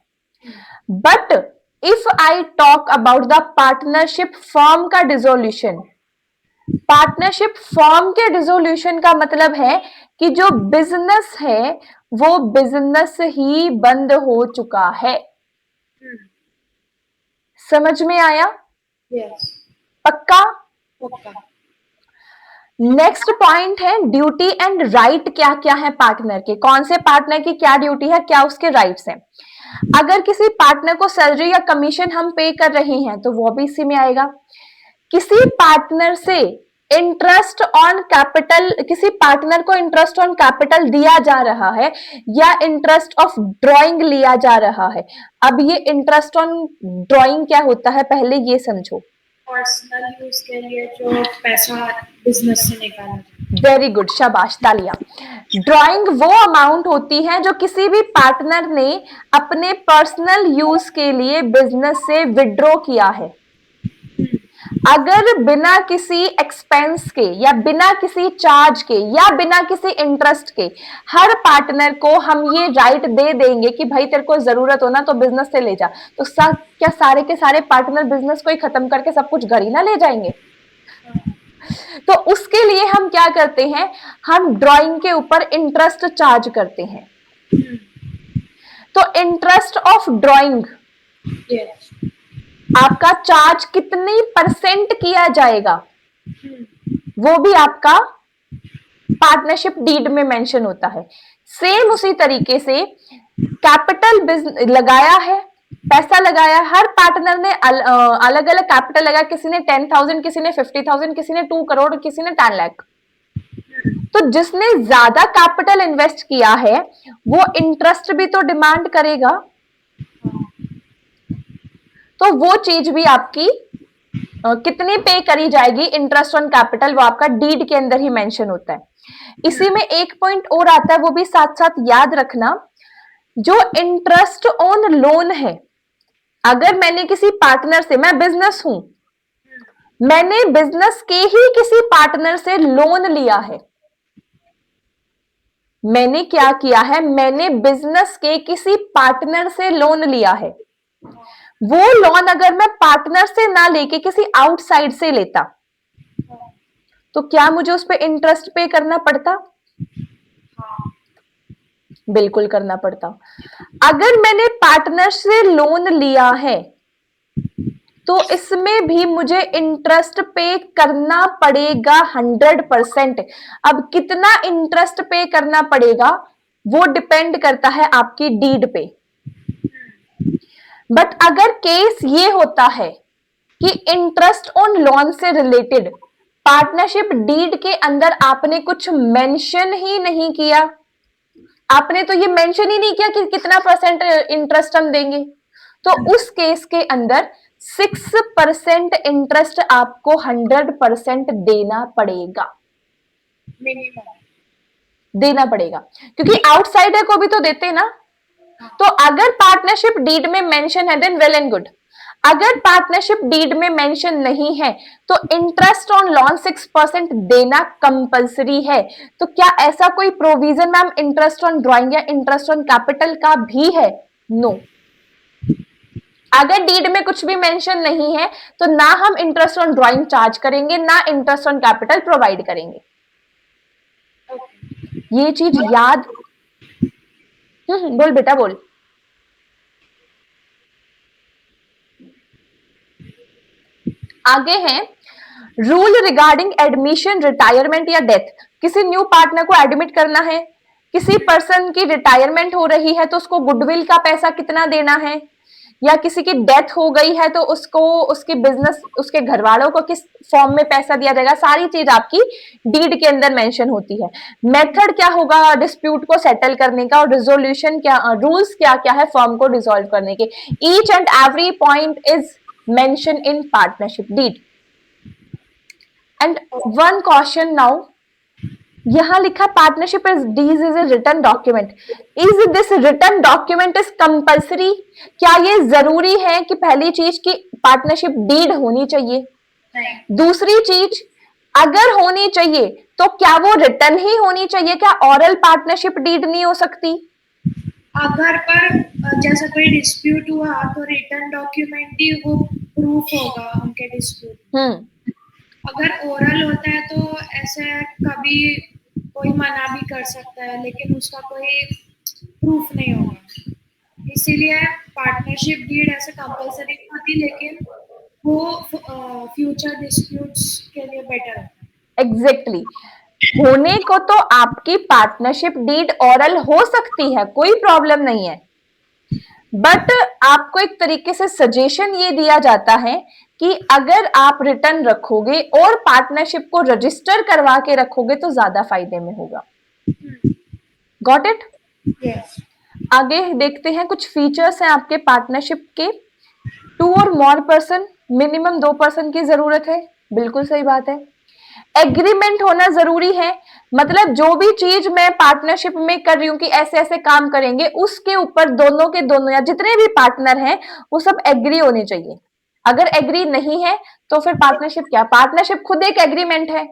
But if I talk about the partnership firm का डिसोल्यूशन, पार्टनरशिप फर्म के डिसोल्यूशन का मतलब है कि जो बिजनेस है वो बिजनेस ही बंद हो चुका है। समझ में आया? यस, पक्का? पक्का। नेक्स्ट पॉइंट है ड्यूटी एंड राइट, क्या क्या है पार्टनर के, कौन से पार्टनर की क्या ड्यूटी है, क्या उसके राइट्स हैं। अगर किसी पार्टनर को सैलरी या कमीशन हम पे कर रहे हैं तो वो भी इसी में आएगा। किसी पार्टनर से इंटरेस्ट ऑन कैपिटल, किसी पार्टनर को इंटरेस्ट ऑन कैपिटल दिया जा रहा है या इंटरेस्ट ऑफ ड्राइंग लिया जा रहा है। अब ये इंटरेस्ट ऑन ड्राइंग क्या होता है पहले ये समझो। पर्सनल यूज के लिए जो पैसा बिजनेस से निकाला। वेरी गुड, शाबाश, तालियां। ड्राइंग वो अमाउंट होती है जो किसी भी पार्टनर ने अपने पर्सनल यूज के लिए बिजनेस से विड्रॉ किया है। अगर बिना किसी एक्सपेंस के या बिना किसी चार्ज के या बिना किसी इंटरेस्ट के हर पार्टनर को हम ये राइट दे देंगे कि भाई तेरे को जरूरत हो ना तो बिजनेस से ले जा, तो क्या सारे के सारे पार्टनर बिजनेस को ही खत्म करके सब कुछ घर ही ना ले जाएंगे? तो उसके लिए हम क्या करते हैं, हम ड्राइंग के ऊपर इंटरेस्ट चार्ज करते हैं। तो इंटरेस्ट ऑफ ड्राइंग आपका चार्ज कितनी परसेंट किया जाएगा वो भी आपका पार्टनरशिप डीड में मेंशन होता है। सेम उसी तरीके से कैपिटल लगाया है पैसा लगाया, हर पार्टनर ने अलग अलग कैपिटल लगाया, किसी ने 10,000, किसी ने 50,000, किसी ने 2 करोड़, किसी ने 10 लाख। तो जिसने ज्यादा कैपिटल इन्वेस्ट किया है वो इंटरेस्ट भी तो डिमांड करेगा, तो वो चीज भी आपकी कितनी पे करी जाएगी इंटरेस्ट ऑन कैपिटल, वो आपका डीड के अंदर ही मेंशन होता है। इसी में एक पॉइंट और आता है, वो भी साथ साथ याद रखना, जो इंटरेस्ट ऑन लोन है, अगर मैंने किसी पार्टनर से, मैं बिजनेस हूं, मैंने बिजनेस के ही किसी पार्टनर से लोन लिया है, मैंने क्या किया है, मैंने बिजनेस के किसी पार्टनर से लोन लिया है, वो लोन अगर मैं पार्टनर से ना लेके किसी आउटसाइड से लेता तो क्या मुझे उस पर इंटरेस्ट पे करना पड़ता? बिल्कुल करना पड़ता। अगर मैंने पार्टनर से लोन लिया है तो इसमें भी मुझे इंटरेस्ट पे करना पड़ेगा 100%। अब कितना इंटरेस्ट पे करना पड़ेगा वो डिपेंड करता है आपकी डीड पे। बट अगर केस ये होता है कि इंटरेस्ट ऑन लोन से रिलेटेड पार्टनरशिप डीड के अंदर आपने कुछ मेंशन ही नहीं किया, आपने तो ये मेंशन ही नहीं किया कि कितना परसेंट इंटरेस्ट हम देंगे, तो उस केस के अंदर 6% इंटरेस्ट आपको 100% देना पड़ेगा, देना पड़ेगा, क्योंकि आउटसाइडर को भी तो देते ना। तो अगर पार्टनरशिप डीड में मेंशन है देन वेल एंड गुड, अगर पार्टनरशिप डीड में मेंशन नहीं है तो इंटरेस्ट ऑन लोन 6% देना कंपलसरी है। तो क्या ऐसा कोई provision ma'am interest on drawing या इंटरेस्ट ऑन कैपिटल का भी है? नो। अगर डीड में कुछ भी मेंशन नहीं है तो ना हम इंटरेस्ट ऑन ड्राइंग चार्ज करेंगे, ना इंटरेस्ट ऑन कैपिटल प्रोवाइड करेंगे। ये चीज याद। बोल बेटा बोल। आगे है रूल रिगार्डिंग एडमिशन, रिटायरमेंट या डेथ। किसी न्यू पार्टनर को एडमिट करना है, किसी पर्सन की रिटायरमेंट हो रही है तो उसको गुडविल का पैसा कितना देना है, या किसी की डेथ हो गई है तो उसको उसके बिजनेस, उसके घर वालों को किस फॉर्म में पैसा दिया जाएगा, सारी चीज आपकी डीड के अंदर मेंशन होती है। मेथड क्या होगा डिस्प्यूट को सेटल करने का, और रिजोल्यूशन क्या, रूल्स क्या क्या है फॉर्म को डिसॉल्व करने के। Each and every point is mention in partnership deed. And one question now, यहां लिखा partnership is deed is a written document, is this written document is compulsory? क्या ये जरूरी है कि पहली चीज की पार्टनरशिप डीड होनी चाहिए? दूसरी चीज, अगर होनी चाहिए तो क्या वो रिटन ही होनी चाहिए, क्या ऑरल पार्टनरशिप डीड नहीं हो सकती? अगर पर जैसा कोई डिस्प्यूट हुआ तो रिटन डॉक्यूमेंट ही वो प्रूफ होगा उनके डिस्प्यूट। अगर ओरल होता है तो ऐसे कभी कोई मना भी कर सकता है लेकिन उसका कोई प्रूफ नहीं होगा, इसीलिए पार्टनरशिप डीड ऐसे कंपलसरी नहीं होती, लेकिन वो फ्यूचर डिस्प्यूट्स के लिए बेटर है। एग्जैक्टली होने को तो आपकी पार्टनरशिप डीड ऑरल हो सकती है, कोई प्रॉब्लम नहीं है, बट आपको एक तरीके से सजेशन ये दिया जाता है कि अगर आप रिटर्न रखोगे और पार्टनरशिप को रजिस्टर करवा के रखोगे तो ज्यादा फायदे में होगा। Got it? यस। आगे देखते हैं, कुछ फीचर्स हैं आपके पार्टनरशिप के। 2 और मोर पर्सन, मिनिमम 2 पर्सन की जरूरत है, बिल्कुल सही बात है। एग्रीमेंट होना जरूरी है, मतलब जो भी चीज मैं पार्टनरशिप में कर रही हूं कि ऐसे ऐसे काम करेंगे, उसके ऊपर दोनों के दोनों या जितने भी पार्टनर हैं वो सब एग्री होने चाहिए। अगर एग्री नहीं है तो फिर पार्टनरशिप क्या, पार्टनरशिप खुद एक एग्रीमेंट है।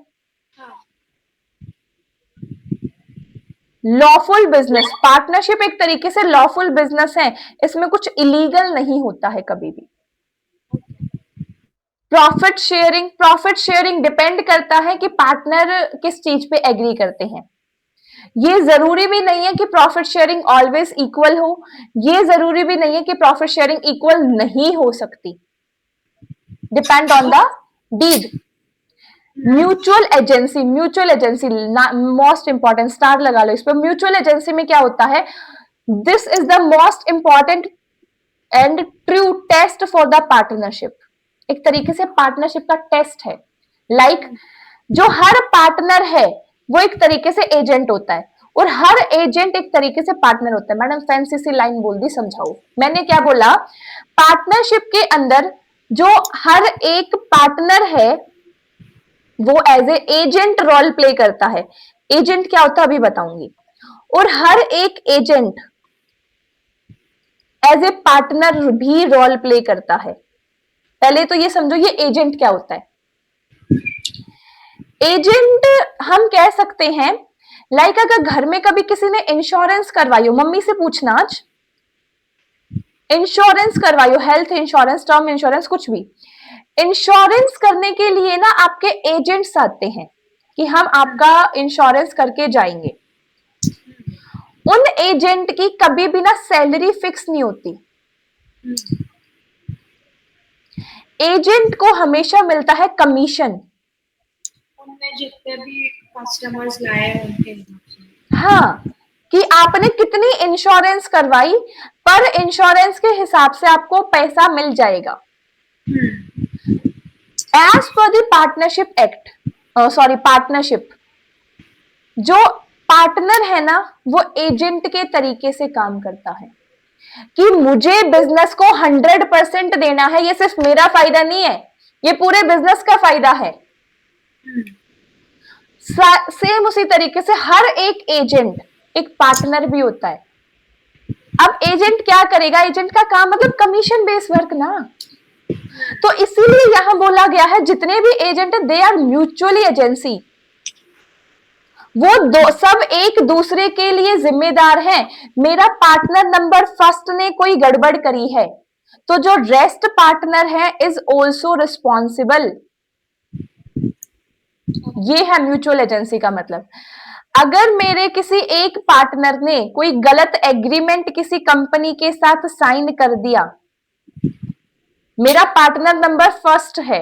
लॉफुल बिजनेस, पार्टनरशिप एक तरीके से लॉफुल बिजनेस है, इसमें कुछ इलीगल नहीं होता है कभी भी। Profit sharing, profit sharing depend करता है कि पार्टनर किस चीज पे एग्री करते हैं। ये जरूरी भी नहीं है कि प्रॉफिट शेयरिंग ऑलवेज इक्वल हो, ये जरूरी भी नहीं है कि प्रॉफिट शेयरिंग इक्वल नहीं हो सकती, depend on the deed. Mutual agency, mutual agency most important, star लगा लो इस पर। म्यूचुअल एजेंसी में क्या होता है, this is the most important and true test for the partnership, एक तरीके से पार्टनरशिप का टेस्ट है। लाइक जो हर पार्टनर है वो एक तरीके से एजेंट होता है और हर एजेंट एक तरीके से पार्टनर होता है। मैडम फैंसी सी लाइन बोल दी, समझाओ मैंने क्या बोला। पार्टनरशिप के अंदर जो हर एक पार्टनर है वो as a agent role play करता है। एजेंट क्या होता है अभी बताऊंगी। और हर एक एजेंट एज ए पार्टनर भी रोल प्ले करता है। पहले तो ये समझो ये एजेंट क्या होता है। एजेंट हम कह सकते हैं लाइक अगर घर में कभी किसी ने इंश्योरेंस करवाई हो, मम्मी से पूछना आज, इंश्योरेंस करवाई हो, हेल्थ इंश्योरेंस, टर्म इंश्योरेंस, कुछ भी इंश्योरेंस करने के लिए ना आपके एजेंट्स आते हैं कि हम आपका इंश्योरेंस करके जाएंगे। उन एजेंट की कभी भी ना सैलरी फिक्स नहीं होती। एजेंट को हमेशा मिलता है कमीशन, उनने जितने भी कस्टमर्स लाए हैं उनके हिसाब से। हाँ, कि आपने कितनी इंश्योरेंस करवाई पर इंश्योरेंस के हिसाब से आपको पैसा मिल जाएगा। As per the partnership act, sorry partnership, जो पार्टनर है ना वो एजेंट के तरीके से काम करता है कि मुझे बिजनेस को 100% देना है। ये सिर्फ मेरा फायदा नहीं है, ये पूरे बिजनेस का फायदा है। सेम उसी तरीके से हर एक एजेंट एक पार्टनर भी होता है। अब एजेंट क्या करेगा, एजेंट का काम मतलब कमीशन बेस वर्क ना, तो इसीलिए यहां बोला गया है जितने भी एजेंट है दे आर म्यूचुअली एजेंसी। वो दो सब एक दूसरे के लिए जिम्मेदार हैं। मेरा पार्टनर नंबर फर्स्ट ने कोई गड़बड़ करी है तो जो रेस्ट पार्टनर है इज ऑल्सो रिस्पॉन्सिबल। ये है म्यूचुअल एजेंसी का मतलब। अगर मेरे किसी एक पार्टनर ने कोई गलत एग्रीमेंट किसी कंपनी के साथ साइन कर दिया, मेरा पार्टनर नंबर फर्स्ट है,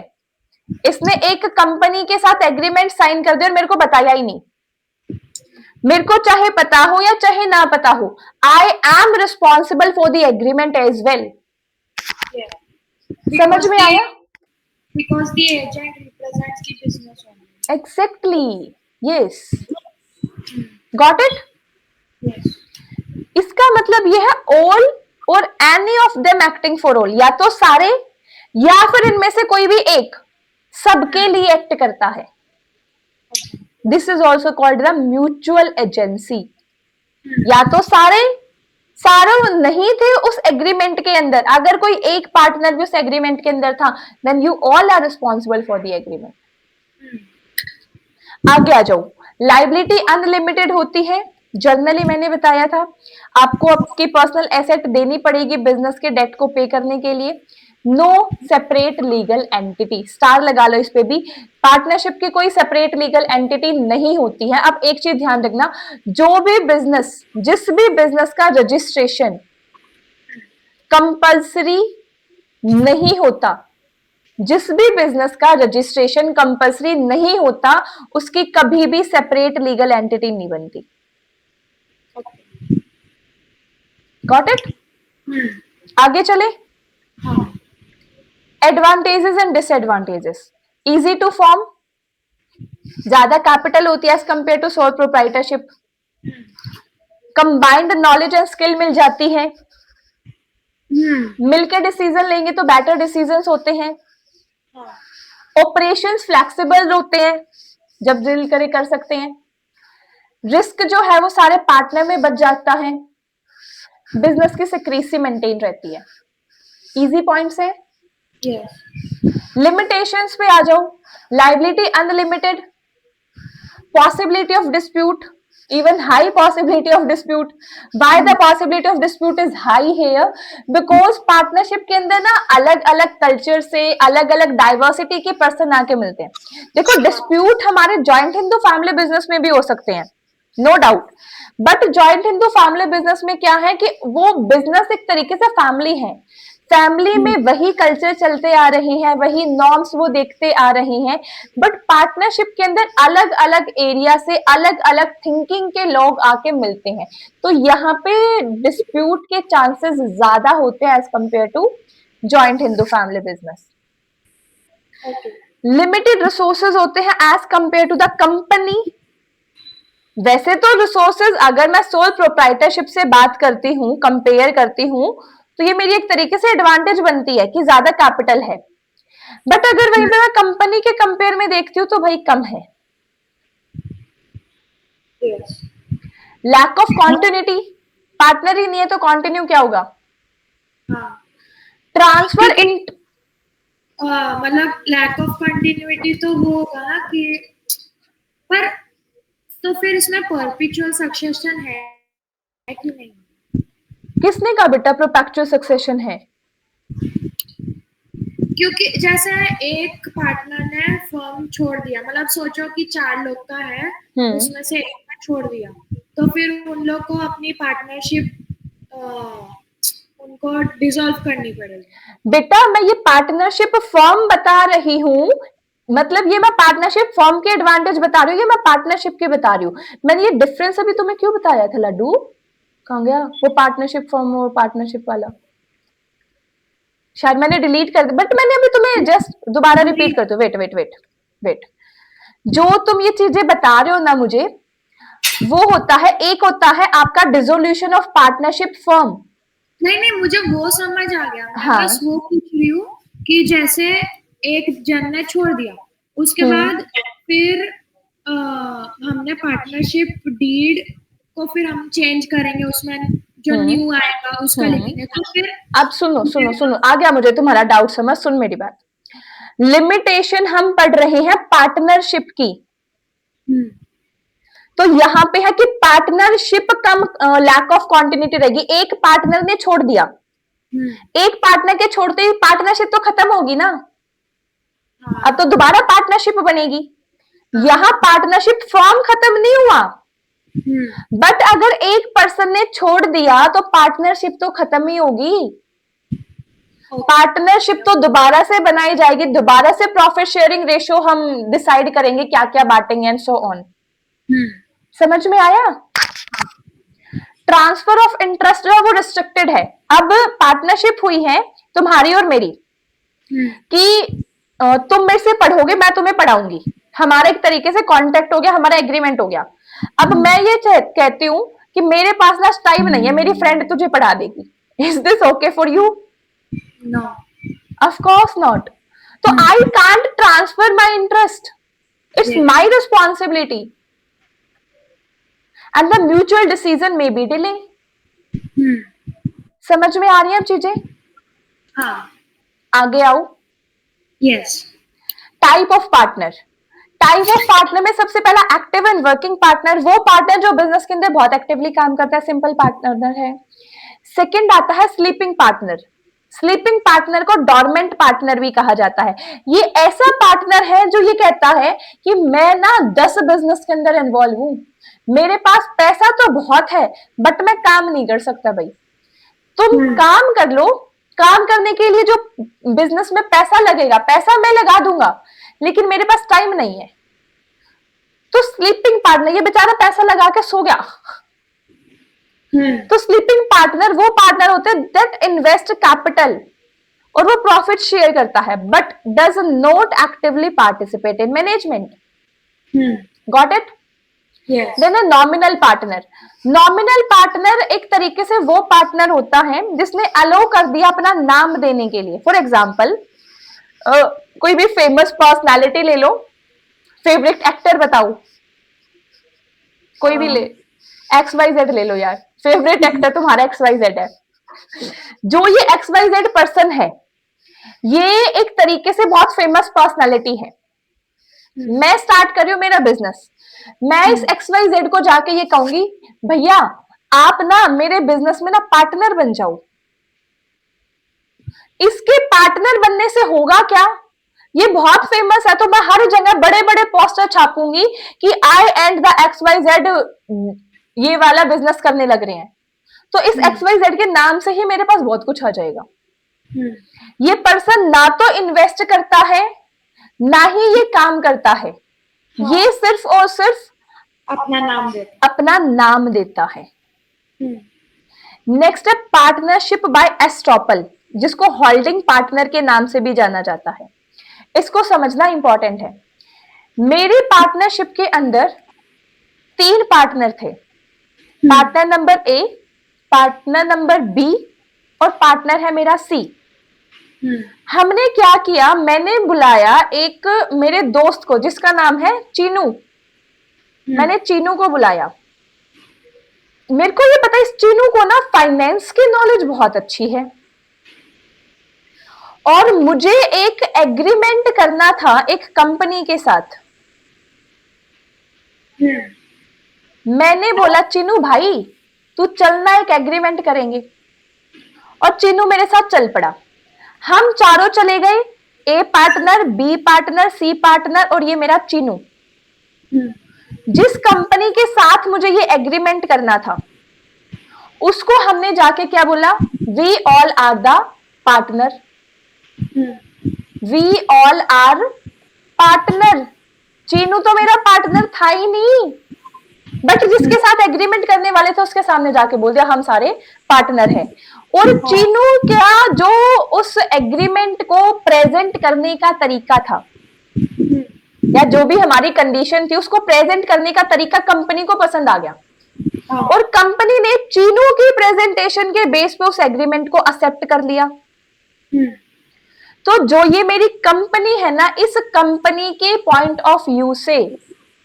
इसने एक कंपनी के साथ एग्रीमेंट साइन कर दिया और मेरे को बताया ही नहीं, मेरे को चाहे पता हो या चाहे ना पता हो, I am responsible for the agreement as well. समझ में आया? Because the agent represents the business owner. Exactly. Yes. Got it? Yes. इसका मतलब यह है all और any of them acting for all, या तो सारे या फिर इनमें से कोई भी एक सबके लिए एक्ट करता है। This is also called the mutual agency. या तो सारे नहीं थे उस एग्रीमेंट के अंदर, अगर कोई एक पार्टनर भी उस एग्रीमेंट के अंदर था, then you all are responsible for the agreement. आगे आ जाओ। लाइबिलिटी अनलिमिटेड होती है। जनरली मैंने बताया था आपको आपकी पर्सनल एसेट देनी पड़ेगी बिजनेस के डेट को पे करने के लिए। No separate legal entity, star लगा लो इस पे भी। पार्टनरशिप की कोई सेपरेट लीगल एंटिटी नहीं होती है। अब एक चीज ध्यान रखना, जो भी बिजनेस, जिस भी बिजनेस का रजिस्ट्रेशन कंपल्सरी नहीं होता, जिस भी बिजनेस का रजिस्ट्रेशन कंपल्सरी नहीं होता, उसकी कभी भी सेपरेट लीगल एंटिटी नहीं बनती। Got it? आगे चले। Advantages and disadvantages. Easy to form, ज्यादा कैपिटल होती है as compare to sole proprietorship. Combined knowledge and skill मिल जाती है। मिलकर डिसीजन लेंगे तो बेटर डिसीजंस होते हैं। ऑपरेशंस फ्लेक्सिबल होते हैं, जब दिल करे कर सकते हैं। रिस्क जो है वो सारे पार्टनर में बच जाता है। बिजनेस की सिक्रेसी मेंटेन रहती है। इजी पॉइंट्स है। लिमिटेशंस पे आ जाओ। Liability unlimited, possibility of dispute, even high possibility of dispute. Why the possibility of dispute is high here? Because partnership के अंदर ना अलग अलग कल्चर से अलग अलग डाइवर्सिटी के पर्सन आके मिलते हैं। देखो डिस्प्यूट हमारे जॉइंट हिंदू फैमिली बिजनेस में भी हो सकते हैं, no doubt, but joint Hindu family business में क्या है कि वो बिजनेस एक तरीके से फैमिली है। फैमिली में वही कल्चर चलते आ रहे हैं, वही नॉर्म्स वो देखते आ रहे हैं, बट पार्टनरशिप के अंदर अलग अलग एरिया से अलग अलग थिंकिंग के लोग आके मिलते हैं, तो यहाँ पे डिस्प्यूट के चांसेस ज्यादा होते हैं as compare to joint Hindu family business. Limited resources होते हैं as compare to the company. वैसे तो रिसोर्सेज अगर मैं सोल प्रोप्राइटरशिप से बात करती हूँ, कंपेयर करती हूँ, तो ये मेरी एक तरीके से एडवांटेज बनती है कि ज्यादा कैपिटल है, बट अगर वहीं पे मैं कंपनी के कंपेयर में देखती हूँ तो भाई कम है। लैक ऑफ कॉन्टिन्यूटी, पार्टनर ही नहीं है तो कंटिन्यू क्या होगा? ट्रांसफर इन मतलब लैक ऑफ कंटिन्यूटी तो वो होगा ना कि, पर तो फिर इसमें परपेचुअल सक्सेशन है कि नहीं? किसने कहा बेटा परपेचुअल सक्सेशन है? क्योंकि जैसे एक पार्टनर ने फर्म छोड़ दिया, मतलब सोचो कि 4 लोग का है, उसमें से एक ने छोड़ दिया, तो फिर उन लोग को अपनी पार्टनरशिप उनको डिसॉल्व करनी पड़ेगी। बेटा मैं ये पार्टनरशिप फर्म बता रही हूँ, मतलब ये मैं पार्टनरशिप फर्म के एडवांटेज बता रही हूँ, ये मैं पार्टनरशिप के बता रही हूँ। मैंने ये डिफरेंस अभी तुम्हें क्यों बताया था लड्डू? कहाँ गया वो पार्टनरशिप फर्म और पार्टनरशिप वाला? शायद मैंने डिलीट कर दिया, बट मैंने अभी तुम्हें जस्ट दोबारा रिपीट कर दो। वेट वेट वेट वेट, जो तुम ये चीजें बता रहे हो ना मुझे, वो होता है, एक होता है आपका डिसोल्यूशन ऑफ पार्टनरशिप फर्म। नहीं, मुझे वो समझ आ गया। मैं बस वो पूछ रही हूँ कि जैसे एक जन ने छोड़ दिया, उसके बाद फिर हमने पार्टनरशिप डीड को फिर हम चेंज करेंगे, उसमें जो न्यू आएगा उसका लिखेंगे, तो फिर अब सुनो सुनो सुनो, आ गया मुझे तुम्हारा डाउट समझ। सुन मेरी बात, लिमिटेशन हम पढ़ रहे हैं पार्टनरशिप की, तो यहाँ पे है कि पार्टनरशिप कम लैक ऑफ कॉन्टिन्यूटी रहेगी। एक पार्टनर ने छोड़ दिया, एक पार्टनर के छोड़ते ही पार्टनरशिप तो खत्म होगी ना, अब तो दोबारा पार्टनरशिप बनेगी। यहाँ पार्टनरशिप फॉर्म खत्म नहीं हुआ, बट अगर एक पर्सन ने छोड़ दिया तो पार्टनरशिप तो खत्म ही होगी। पार्टनरशिप तो दोबारा से बनाई जाएगी, दोबारा से प्रॉफिट शेयरिंग रेशियो हम डिसाइड करेंगे क्या क्या बांटेंगे एंड सो ऑन। समझ में आया? ट्रांसफर ऑफ इंटरेस्ट जो है वो रिस्ट्रिक्टेड है। अब पार्टनरशिप हुई है तुम्हारी और मेरी कि तुम मेरे से पढ़ोगे, मैं तुम्हें पढ़ाऊंगी, हमारा एक तरीके से कॉन्टेक्ट हो गया, हमारा एग्रीमेंट हो गया। अब मैं ये कहती हूँ कि मेरे पास ना टाइम नहीं है, मेरी फ्रेंड तुझे पढ़ा देगी, is this okay for you? No, of course not. तो I can't transfer my interest, it's my responsibility and the mutual decision में बी डिले। समझ में आ रही है अब चीजें? हाँ, आगे आओ। Yes. Type of partner, type of partner में सबसे पहला एक्टिव एंड वर्किंग पार्टनर, वो पार्टनर जो बिजनेस के अंदर बहुत एक्टिवली काम करता है, सिंपल पार्टनर है। सेकंड आता है स्लीपिंग पार्टनर, स्लीपिंग पार्टनर को डॉर्मेंट पार्टनर भी कहा जाता है। ये ऐसा पार्टनर है जो ये कहता है कि मैं ना 10 बिजनेस के अंदर इन्वॉल्व हूं, मेरे पास पैसा तो बहुत है बट मैं काम नहीं कर सकता। भाई तुम काम कर लो, काम करने के लिए जो बिजनेस में पैसा लगेगा, पैसा मैं लगा दूंगा, लेकिन मेरे पास टाइम नहीं है। तो स्लीपिंग पार्टनर, ये बेचारा पैसा लगा के सो गया। तो स्लीपिंग पार्टनर वो पार्टनर होते हैं दैट इन्वेस्ट कैपिटल और वो प्रॉफिट शेयर करता है but does not actively participate in management. Got it? Then a nominal partner, nominal partner एक तरीके से वो पार्टनर होता है जिसने अलाउ कर दिया अपना नाम देने के लिए। फॉर एग्जाम्पल कोई भी फेमस पर्सनालिटी ले लो, फेवरेट एक्टर बताओ, कोई भी ले, XYZ ले लो यार, फेवरेट एक्टर तुम्हारा XYZ है। जो ये XYZ पर्सन है, ये एक तरीके से बहुत फेमस पर्सनालिटी है। मैं स्टार्ट कर रही हूँ मेरा बिजनेस, मैं इस XYZ को जाके ये कहूंगी भैया आप ना मेरे बिजनेस में ना पार्टनर बन जाओ। इसके पार्टनर बनने से होगा क्या? ये बहुत फेमस है तो मैं हर जगह बड़े बड़े पोस्टर छापूंगी कि आई एंड द XYZ ये वाला बिजनेस करने लग रहे हैं, तो इस XYZ के नाम से ही मेरे पास बहुत कुछ आ जाएगा। ये पर्सन ना तो इन्वेस्ट करता है, ना ही ये काम करता है, ये सिर्फ और सिर्फ अपना नाम देता है। नेक्स्ट है पार्टनरशिप बाय एस्ट्रोपल, जिसको होल्डिंग पार्टनर के नाम से भी जाना जाता है। इसको समझना इंपॉर्टेंट है। मेरी पार्टनरशिप के अंदर 3 पार्टनर थे, partner number A, partner number B और पार्टनर है मेरा सी। हमने क्या किया, मैंने बुलाया एक मेरे दोस्त को जिसका नाम है चीनू। मैंने चीनू को बुलाया। मेरे को ये पता है इस चीनू को ना फाइनेंस की नॉलेज बहुत अच्छी है और मुझे एक एग्रीमेंट करना था एक कंपनी के साथ। मैंने बोला चीनू भाई तू चलना, एक एग्रीमेंट करेंगे। और चीनू मेरे साथ चल पड़ा। हम चारों चले गए, A partner, B partner, C partner और ये मेरा चीनू। जिस कंपनी के साथ मुझे ये एग्रीमेंट करना था उसको हमने जाके क्या बोला, we all are the partner, we all are partner. Chinu तो मेरा पार्टनर था ही नहीं, बट जिसके साथ एग्रीमेंट करने वाले थे उसके सामने जाके बोल दिया हम सारे पार्टनर हैं। और चीनू क्या जो उस एग्रीमेंट को प्रेजेंट करने का तरीका था या जो भी हमारी कंडीशन थी उसको प्रेजेंट करने का तरीका कंपनी को पसंद आ गया और कंपनी ने चीनू की प्रेजेंटेशन के बेस पे उस एग्रीमेंट को एक्सेप्ट कर लिया। तो जो ये मेरी कंपनी है ना, इस कंपनी के पॉइंट ऑफ व्यू से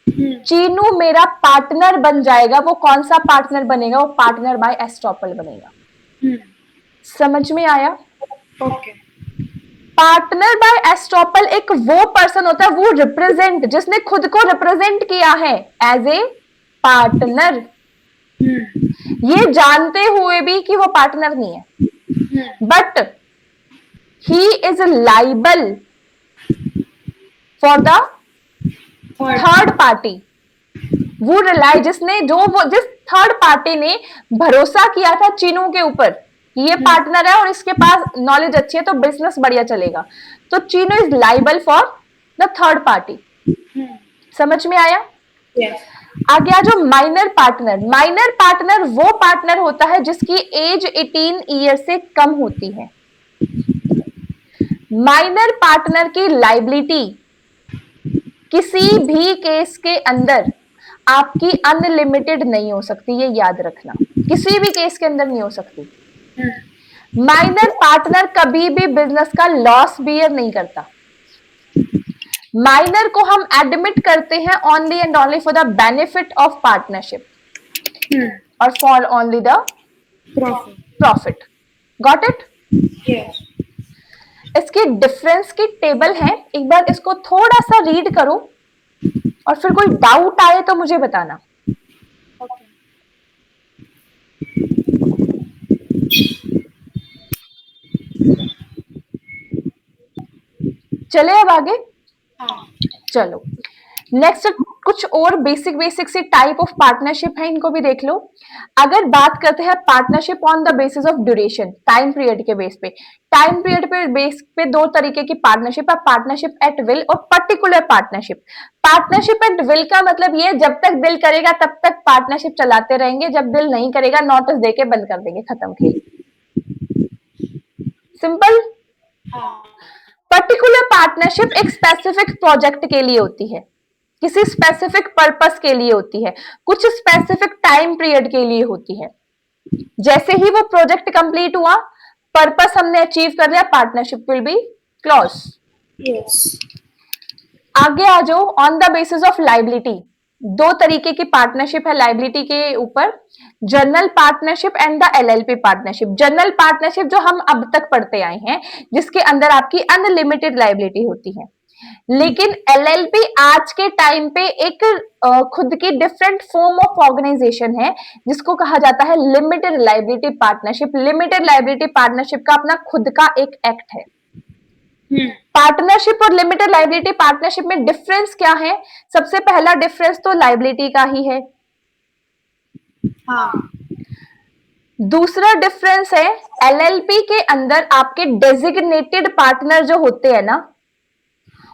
चीनू मेरा पार्टनर बन जाएगा। वो कौन सा पार्टनर बनेगा, वो पार्टनर बाय एस्ट्रोपल बनेगा। समझ में आया? ओके। पार्टनर बाय एस्ट्रोपल एक वो पर्सन होता है, वो रिप्रेजेंट, जिसने खुद को रिप्रेजेंट किया है एज ए पार्टनर, ये जानते हुए भी कि वो पार्टनर नहीं है, but he is liable for the third party. वो रिलाई जिसने जिस थर्ड पार्टी ने भरोसा किया था चीनू के ऊपर, ये पार्टनर है और इसके पास नॉलेज अच्छी है तो बिजनेस बढ़िया चलेगा, तो Chinu is liable for the third party. समझ में आया? yes. आगे आ जो माइनर पार्टनर। माइनर पार्टनर वो पार्टनर होता है जिसकी एज 18 ईयर से कम होती है। माइनर पार्टनर की लाइबिलिटी किसी भी केस के अंदर आपकी अनलिमिटेड नहीं हो सकती, ये याद रखना, किसी भी केस के अंदर नहीं हो सकती। माइनर पार्टनर कभी भी बिजनेस का लॉस बियर नहीं करता। माइनर को हम एडमिट करते हैं only and only for the benefit of partnership और for only the profit. Got it? yes. इसकी डिफरेंस की टेबल है, एक बार इसको थोड़ा सा रीड करो और फिर कोई डाउट आए तो मुझे बताना। okay. चले अब आगे। हाँ. चलो नेक्स्ट कुछ और बेसिक सी टाइप ऑफ पार्टनरशिप है, इनको भी देख लो। अगर बात करते हैं partnership on the basis of duration, time period के बेस पे, टाइम पीरियड पे बेस पे दो तरीके की पार्टनरशिप है, पार्टनरशिप एट विल और particular partnership. Partnership at will का मतलब ये जब तक दिल करेगा तब तक पार्टनरशिप चलाते रहेंगे, जब दिल नहीं करेगा नोटिस देके बंद कर देंगे, खत्म खेल। सिंपल। पर्टिकुलर पार्टनरशिप एक स्पेसिफिक प्रोजेक्ट के लिए होती है, किसी स्पेसिफिक पर्पस के लिए होती है, कुछ स्पेसिफिक टाइम पीरियड के लिए होती है। जैसे ही वो प्रोजेक्ट कंप्लीट हुआ, पर्पस हमने अचीव कर लिया, partnership will be close. yes. आगे आ जाओ। On the basis of liability, दो तरीके की पार्टनरशिप है लाइबिलिटी के ऊपर, general partnership and the LLP partnership. General partnership जो हम अब तक पढ़ते आए हैं, जिसके अंदर आपकी अनलिमिटेड लाइबिलिटी होती है। लेकिन एलएलपी आज के टाइम पे एक खुद की डिफरेंट फॉर्म ऑफ ऑर्गेनाइजेशन है जिसको कहा जाता है limited liability partnership. Limited liability partnership का अपना खुद का एक एक्ट है। पार्टनरशिप और लिमिटेड लाइबिलिटी पार्टनरशिप में डिफरेंस क्या है? सबसे पहला डिफरेंस तो लाइबिलिटी का ही है। हाँ. दूसरा डिफरेंस है, एलएलपी के अंदर आपके डेजिग्नेटेड पार्टनर जो होते हैं ना,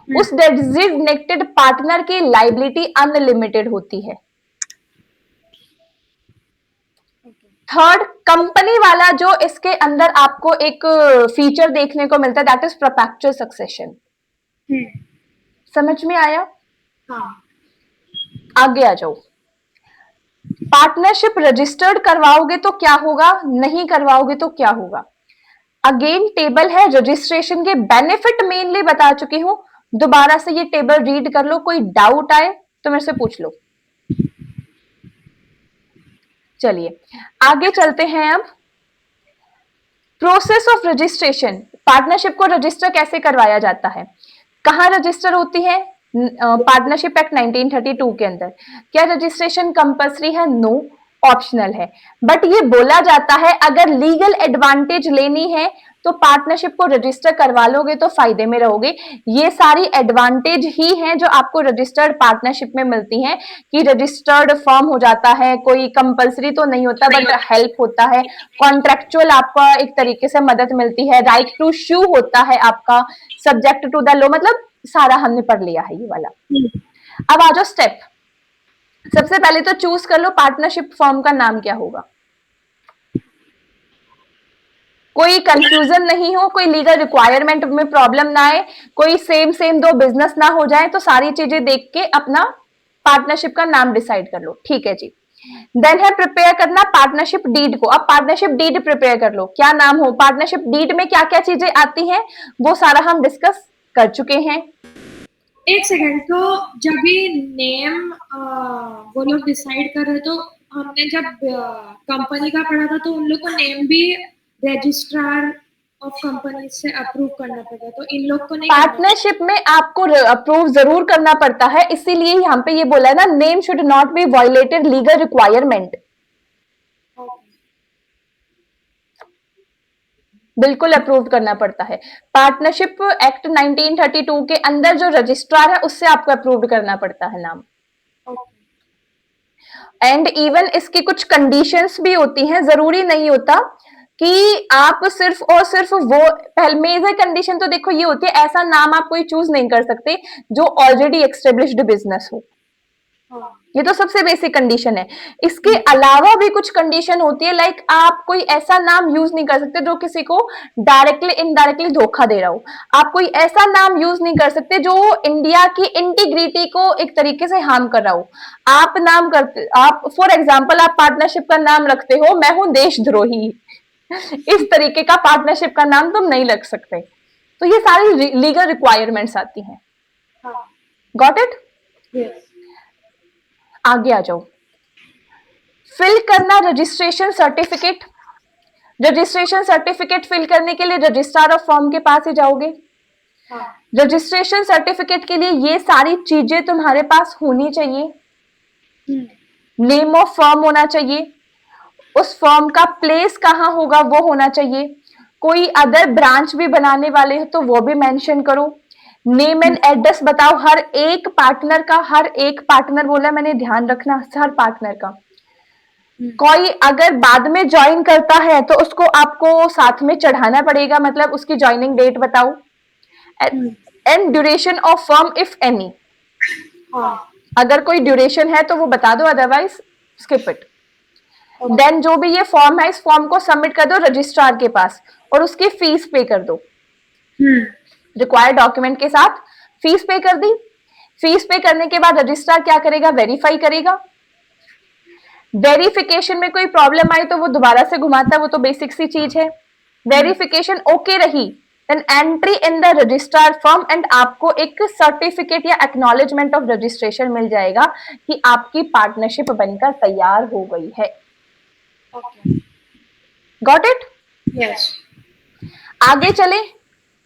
उस डेजिग्नेटेड पार्टनर की लाइबिलिटी अनलिमिटेड होती है। थर्ड, कंपनी वाला जो इसके अंदर आपको एक फीचर देखने को मिलता है, दैट इज परपेचुअल सक्सेशन। समझ में आया? हाँ। आगे आ जाओ। पार्टनरशिप रजिस्टर्ड करवाओगे तो क्या होगा, नहीं करवाओगे तो क्या होगा? अगेन टेबल है, रजिस्ट्रेशन के बेनिफिट मेनली बता चुकी हूं, दोबारा से ये टेबल रीड कर लो, कोई डाउट आए तो मेरे से पूछ लो। चलिए आगे चलते हैं। अब प्रोसेस ऑफ रजिस्ट्रेशन, पार्टनरशिप को रजिस्टर कैसे करवाया जाता है, कहां रजिस्टर होती है? पार्टनरशिप एक्ट 1932 के अंदर। क्या रजिस्ट्रेशन कंपल्सरी है? नो, ऑप्शनल है। बट ये बोला जाता है अगर लीगल एडवांटेज लेनी है तो पार्टनरशिप को रजिस्टर करवा लोगे तो फायदे में रहोगे। ये सारी एडवांटेज ही हैं जो आपको रजिस्टर्ड पार्टनरशिप में मिलती हैं, कि रजिस्टर्ड फर्म हो जाता है, कोई कंपल्सरी तो नहीं होता बट हेल्प होता है, कॉन्ट्रेक्चुअल आपका एक तरीके से मदद मिलती है, राइट टू शू होता है आपका, सब्जेक्ट टू द लॉ, मतलब सारा हमने पढ़ लिया है ये वाला। अब आ जाओ स्टेप। सबसे पहले तो चूज कर लो पार्टनरशिप फर्म का नाम क्या होगा, कोई कंफ्यूजन नहीं हो, कोई लीगल रिक्वायरमेंट में प्रॉब्लम ना आए, कोई सेम सेम दो बिजनेस ना हो जाए, तो सारी चीजें देख के अपना पार्टनरशिप का नाम डिसाइड कर लो। ठीक है जी। देन है प्रिपेयर करना पार्टनरशिप डीड को। अब पार्टनरशिप डीड प्रिपेयर कर लो, क्या नाम हो, पार्टनरशिप डीड में क्या क्या चीजें आती हैं वो सारा हम डिस्कस कर चुके हैं। एक सेकंड, तो जब भी नेम वो लोग डिसाइड कर रहे, तो हमने जब कंपनी का पढ़ा था तो उन लोग को नेम भी रजिस्ट्रार ऑफ कंपनी से अप्रूव करना पड़ता, तो इन लोग को नहीं पार्टनरशिप में आपको अप्रूव जरूर करना पड़ता है, इसीलिए यहाँ पे ये बोला है ना, name should not be violated legal requirement. बिल्कुल अप्रूव करना पड़ता है। पार्टनरशिप एक्ट 1932 के अंदर जो रजिस्ट्रार है उससे आपको अप्रूव करना पड़ता है नाम। एंड इवन इसकी कुछ कंडीशंस भी होती हैं, जरूरी नहीं होता कि आप सिर्फ और सिर्फ वो, पहले मेजर कंडीशन तो देखो ये होती है, ऐसा नाम आप कोई चूज नहीं कर सकते जो ऑलरेडी एस्टेब्लिश्ड बिजनेस हो, ये तो सबसे बेसिक कंडीशन है। इसके अलावा भी कुछ कंडीशन होती है, लाइक आप कोई ऐसा नाम यूज नहीं कर सकते जो किसी को डायरेक्टली इनडायरेक्टली धोखा दे रहा हो, आप कोई ऐसा नाम यूज नहीं कर सकते जो इंडिया की इंटीग्रिटी को एक तरीके से हार्म कर रहा हो। आप नाम करते, आप फॉर एग्जाम्पल आप पार्टनरशिप का नाम रखते हो मैं हूं देशद्रोही, इस तरीके का पार्टनरशिप का नाम तुम नहीं रख सकते। तो ये सारी लीगल रिक्वायरमेंट्स आती हैं। Got it? आगे आ जाओ। फिल करना registration certificate. Registration certificate fill करने के लिए रजिस्ट्रार ऑफ फर्म के पास ही जाओगे। रजिस्ट्रेशन सर्टिफिकेट के लिए ये सारी चीजें तुम्हारे पास होनी चाहिए। नेम ऑफ फर्म होना चाहिए, उस फर्म का प्लेस कहां होगा वो होना चाहिए, कोई अदर ब्रांच भी बनाने वाले हो तो वो भी मेंशन करो। नेम एंड एड्रेस बताओ हर एक पार्टनर का, हर एक पार्टनर बोला मैंने, ध्यान रखना हर पार्टनर का। कोई अगर बाद में ज्वाइन करता है तो उसको आपको साथ में चढ़ाना पड़ेगा, मतलब उसकी ज्वाइनिंग डेट बताओ। And duration of firm if any, अगर कोई ड्यूरेशन है तो वो बता दो, अदरवाइज स्किप इट। देन जो भी ये फॉर्म है इस फॉर्म को सबमिट कर दो रजिस्ट्रार के पास और उसकी फीस पे कर दो। रिक्वायर्ड डॉक्यूमेंट के साथ फीस पे कर दी। फीस पे करने के बाद रजिस्ट्रार क्या करेगा, वेरीफाई करेगा। वेरिफिकेशन में कोई प्रॉब्लम आई तो वो दोबारा से घुमाता है, वो तो बेसिक सी चीज है। वेरिफिकेशन ओके रही, then entry in the registrar firm and आपको एक सर्टिफिकेट या एक्नॉलेजमेंट ऑफ रजिस्ट्रेशन मिल जाएगा कि आपकी पार्टनरशिप बनकर तैयार हो गई है। Got it? यस। आगे चले।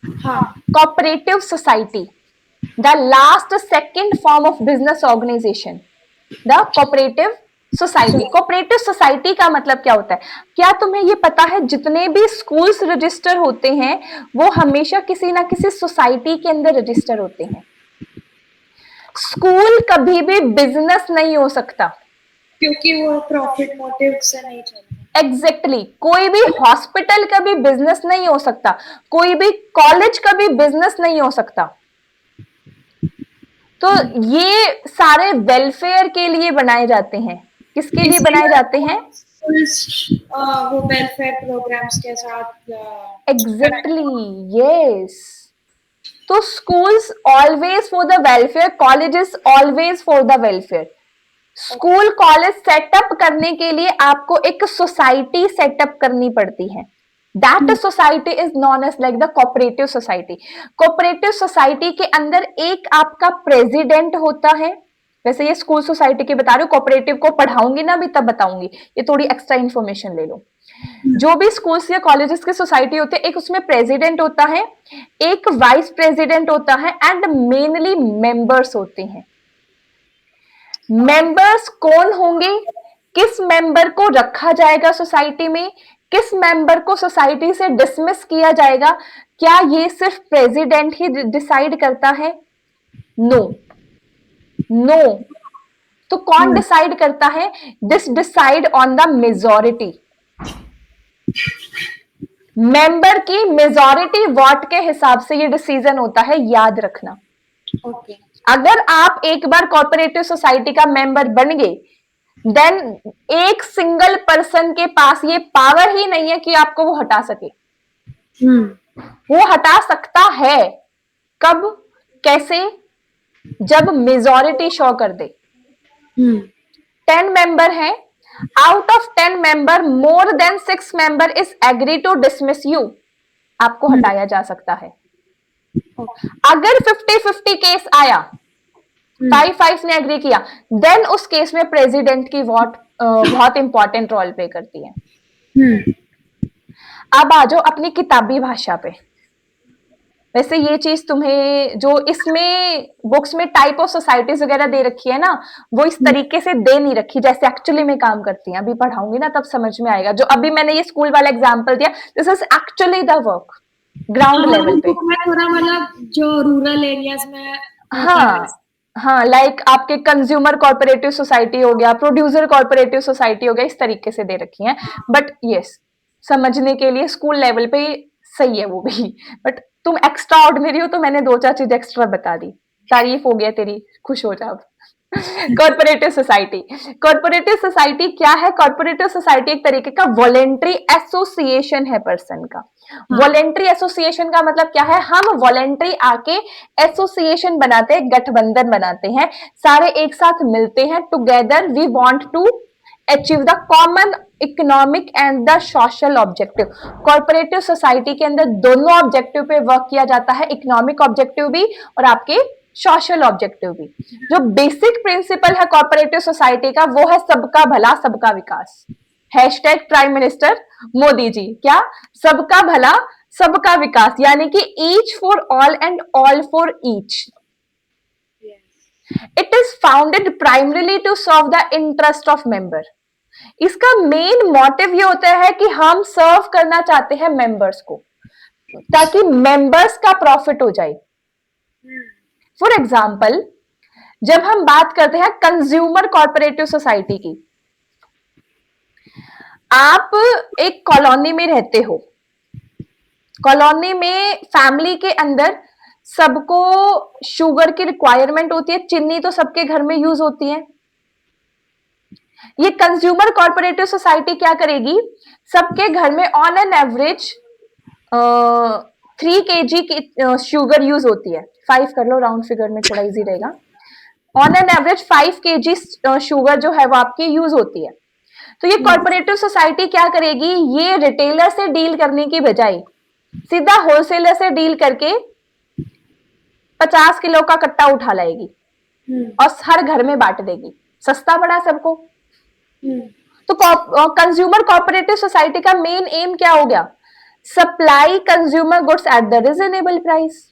Cooperative society, the last second form of business organization, the cooperative society. Cooperative society का मतलब क्या होता है? क्या तुम्हें ये पता है जितने भी स्कूल्स रजिस्टर होते हैं वो हमेशा किसी ना किसी सोसाइटी के अंदर रजिस्टर होते हैं। स्कूल कभी भी बिजनेस नहीं हो सकता क्योंकि वो प्रॉफिट मोटिव से नहीं चलता। एग्जैक्टली कोई भी हॉस्पिटल का भी बिजनेस नहीं हो सकता, कोई भी कॉलेज का भी बिजनेस नहीं हो सकता। तो ये सारे वेलफेयर के लिए बनाए जाते हैं। किसके लिए बनाए जाते हैं? वो वेलफेयर प्रोग्राम्स के साथ एग्जैक्टली यस। तो schools always for the welfare, colleges always for the welfare. School college setup करने के लिए आपको एक सोसाइटी सेटअप करनी पड़ती है। That society is known as like the cooperative society. Cooperative society के अंदर एक आपका प्रेसिडेंट होता है। वैसे ये स्कूल सोसाइटी की बता रही हूँ, कोऑपरेटिव को पढ़ाऊंगी ना अभी तब बताऊंगी, ये थोड़ी एक्स्ट्रा इन्फॉर्मेशन ले लो। जो भी स्कूल्स या कॉलेजेस की सोसाइटी होती है, एक उसमें प्रेसिडेंट होता है, एक वाइस प्रेसिडेंट होता है एंड मेनली मेंबर्स होते हैं। मेंबर्स कौन होंगे? किस मेंबर को रखा जाएगा सोसाइटी में, किस मेंबर को सोसाइटी से डिसमिस किया जाएगा? क्या ये सिर्फ प्रेसिडेंट ही डिसाइड करता है? No no. तो कौन डिसाइड करता है? This decide on the majority. Member की मेजॉरिटी वोट के हिसाब से ये डिसीजन होता है, याद रखना। ओके। अगर आप एक बार कोऑपरेटिव सोसाइटी का मेंबर बन गए, देन एक सिंगल पर्सन के पास ये पावर ही नहीं है कि आपको वो हटा सके। वो हटा सकता है कब, कैसे? जब मेजॉरिटी शो कर दे। 10 मेंबर है, out of 10 member more than 6 member is agree to dismiss you, आपको हटाया जा सकता है। अगर 50-50 केस आया, 5-5 ने एग्री किया, देन उस केस में प्रेसिडेंट की वोट बहुत इंपॉर्टेंट रोल प्ले करती है। अब आ जाओ अपनी किताबी भाषा पे। वैसे ये चीज तुम्हें जो इसमें बुक्स में टाइप ऑफ सोसाइटीज वगैरह दे रखी है ना, वो इस तरीके से दे नहीं रखी जैसे एक्चुअली में काम करती हैं। अभी पढ़ाऊंगी ना तब समझ में आएगा। जो अभी मैंने ये स्कूल वाला एग्जांपल दिया, this is actually the work ground level पे। थोड़ा मतलब जो रूरल एरियाज में हाँ हाँ, लाइक आपके कंज्यूमर कॉर्पोरेटिव सोसाइटी हो गया, प्रोड्यूसर कॉर्पोरेटिव सोसाइटी हो गया, इस तरीके से दे रखी है। बट यस, समझने के लिए स्कूल लेवल पे सही है वो भी। बट तुम एक्स्ट्रा ऑर्डिनरी हो तो मैंने 2-4 चीज एक्स्ट्रा बता दी। तारीफ हो गया तेरी, खुश हो जाओ। Corporative society. कॉर्पोरेटिव सोसाइटी क्या है? कॉर्पोरेटिव सोसाइटी एक तरीके का वॉलेंट्री एसोसिएशन है पर्सन का। वॉलेंट्री एसोसिएशन का मतलब क्या है? हम वॉलेंट्री आके एसोसिएशन बनाते हैं, गठबंधन बनाते हैं, सारे एक साथ मिलते हैं। Together we want to achieve the common economic and the social objective. Corporative society के अंदर दोनों ऑब्जेक्टिव पे वर्क किया जाता है, इकोनॉमिक ऑब्जेक्टिव भी और आपके सोशल ऑब्जेक्टिव भी। जो बेसिक प्रिंसिपल है कॉर्पोरेटिव सोसाइटी का, वो है सबका भला सबका विकास। Hashtag prime minister Modi ji, क्या? सबका भला सबका विकास, यानी कि each for all and all for each. It is founded primarily to serve the interest of member. इसका मेन मोटिव ये होता है कि हम सर्व करना चाहते हैं मेंबर्स को, ताकि मेंबर्स का प्रॉफिट हो जाए। फॉर एग्जाम्पल, जब हम बात करते हैं कंज्यूमर कॉर्पोरेटिव सोसाइटी की, आप एक कॉलोनी में रहते हो। कॉलोनी में फैमिली के अंदर सबको शुगर की रिक्वायरमेंट होती है, चीनी तो सबके घर में यूज होती है। ये कंज्यूमर कॉर्पोरेटिव सोसाइटी क्या करेगी? सबके घर में ऑन एन एवरेज 3 kg की शुगर यूज होती है। 5 कर लो, राउंड फिगर में थोड़ा इजी रहेगा। On an average 5 kg sugar जो है वो आपकी यूज होती है। तो ये कॉर्पोरेटिव सोसाइटी क्या करेगी? ये रिटेलर से डील करने की बजाय सीधा होलसेलर से डील करके 50 किलो का कट्टा उठा लाएगी और हर घर में बांट देगी। सस्ता पड़ा सबको। तो कंज्यूमर कॉर्पोरेटिव सोसाइटी का मेन एम क्या हो गया? Supply consumer goods at the reasonable price.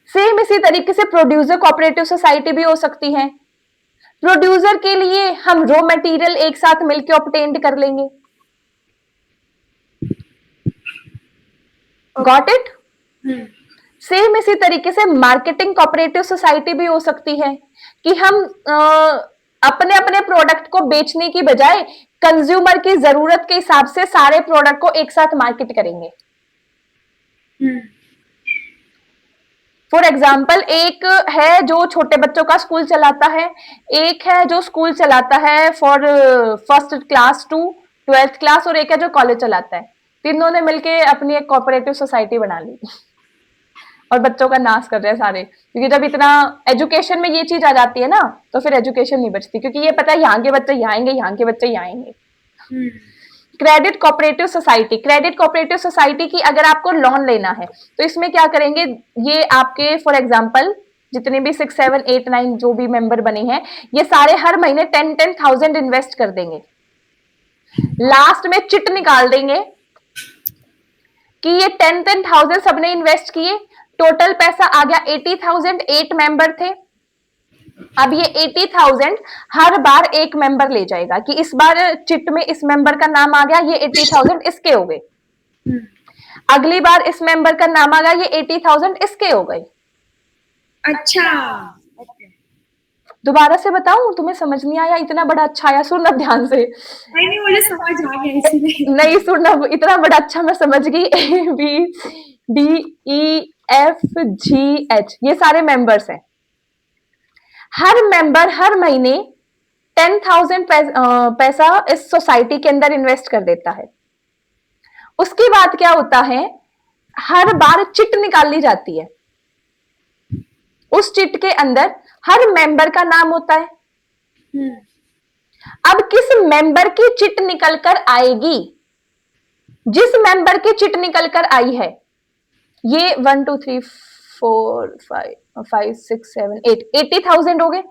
Same इसी तरीके से प्रोड्यूसर कॉर्पोरेटिव सोसाइटी भी हो सकती है। प्रोड्यूसर के लिए हम रॉ मटेरियल एक साथ मिलकर ऑब्टेन कर लेंगे। Got it? सेम इसी तरीके से मार्केटिंग कॉर्पोरेटिव सोसाइटी भी हो सकती है कि हम अपने अपने प्रोडक्ट को बेचने की बजाय कंज्यूमर की जरूरत के हिसाब से सारे प्रोडक्ट को एक साथ मार्केट करेंगे। फॉर एग्जाम्पल, एक है जो छोटे बच्चों का स्कूल चलाता है, एक है जो स्कूल चलाता है for first class to 12th class, और एक है जो कॉलेज चलाता है। तीनों ने मिलके अपनी एक कोऑपरेटिव सोसाइटी बना ली और बच्चों का नाश कर रहे हैं सारे, क्योंकि जब इतना एजुकेशन में ये चीज आ जाती है ना, तो फिर एजुकेशन नहीं बचती, क्योंकि ये पता है यहाँ के बच्चे यहाँ आएंगे, यहाँ के बच्चे यहाँ आएंगे। Credit cooperative society, credit cooperative society की अगर आपको लोन लेना है तो इसमें क्या करेंगे, ये आपके फॉर एग्जांपल जितने भी 6, 7, 8, 9 जो भी मेंबर बने हैं, ये सारे हर महीने 10,000 इन्वेस्ट कर देंगे। लास्ट में चिट निकाल देंगे कि ये 10,000 सबने इन्वेस्ट किए, टोटल पैसा आ गया 80,000, 8 मेंबर थे। अब ये 80,000 हर बार एक मेंबर ले जाएगा कि इस बार चिट में इस मेंबर का नाम आ गया, ये 80,000 इसके हो गए। अगली बार इस मेंबर का नाम आ गया, ये 80,000 इसके हो गए। अच्छा, दोबारा से बताऊं, तुम्हें समझ नहीं आया? इतना बड़ा अच्छा आया, सुनना ध्यान से। नहीं मुझे समझ आ गया इसलिए। नहीं सुनना, इतना बड़ा अच्छा मैं समझ गई। ABDEFGH ये सारे मेंबर्स हैं। हर मेंबर हर महीने 10,000 पैसा इस सोसाइटी के अंदर इन्वेस्ट कर देता है। उसके बाद क्या होता है, हर बार चिट निकाली जाती है। उस चिट के अंदर हर मेंबर का नाम होता है। अब किस मेंबर की चिट निकल कर आएगी, जिस मेंबर की चिट निकल कर आई है, ये 1 2 3 4 5 6 7 8 80,000 हो गए।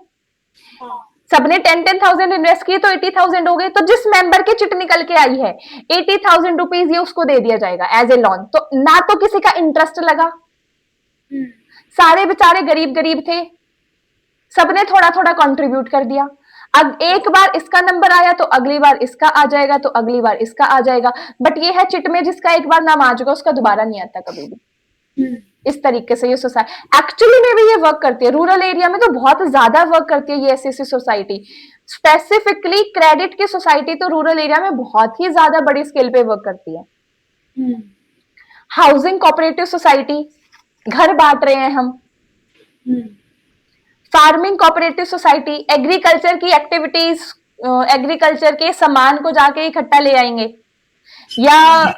सबने 10,000 इन्वेस्ट किए तो 80,000 हो गए। तो जिस मेंबर की चिट निकल के आई है 80,000 रुपीज, ये उसको दे दिया जाएगा एज ए लोन। तो ना तो किसी का इंटरेस्ट लगा, सारे बेचारे गरीब गरीब थे, सबने थोड़ा थोड़ा कंट्रीब्यूट कर दिया। अब एक बार इसका नंबर आया तो अगली बार इसका आ जाएगा, तो अगली बार इसका आ जाएगा। बट ये है चिट में जिसका एक बार नाम आ जाएगा उसका दोबारा नहीं आता कभी भी। इस तरीके से ये सोसाइटी एक्चुअली में भी ये वर्क करती है। रूरल एरिया में तो बहुत ज्यादा वर्क करती है ये ऐसी सोसाइटी। स्पेसिफिकली क्रेडिट की सोसाइटी तो रूरल एरिया में बहुत ही ज्यादा बड़ी स्केल पे वर्क करती है। हाउसिंग कोऑपरेटिव सोसाइटी, घर बांट रहे हैं हम। फार्मिंग कोऑपरेटिव सोसाइटी, एग्रीकल्चर की एक्टिविटीज, एग्रीकल्चर के सामान को जाके इकट्ठा ले आएंगे। या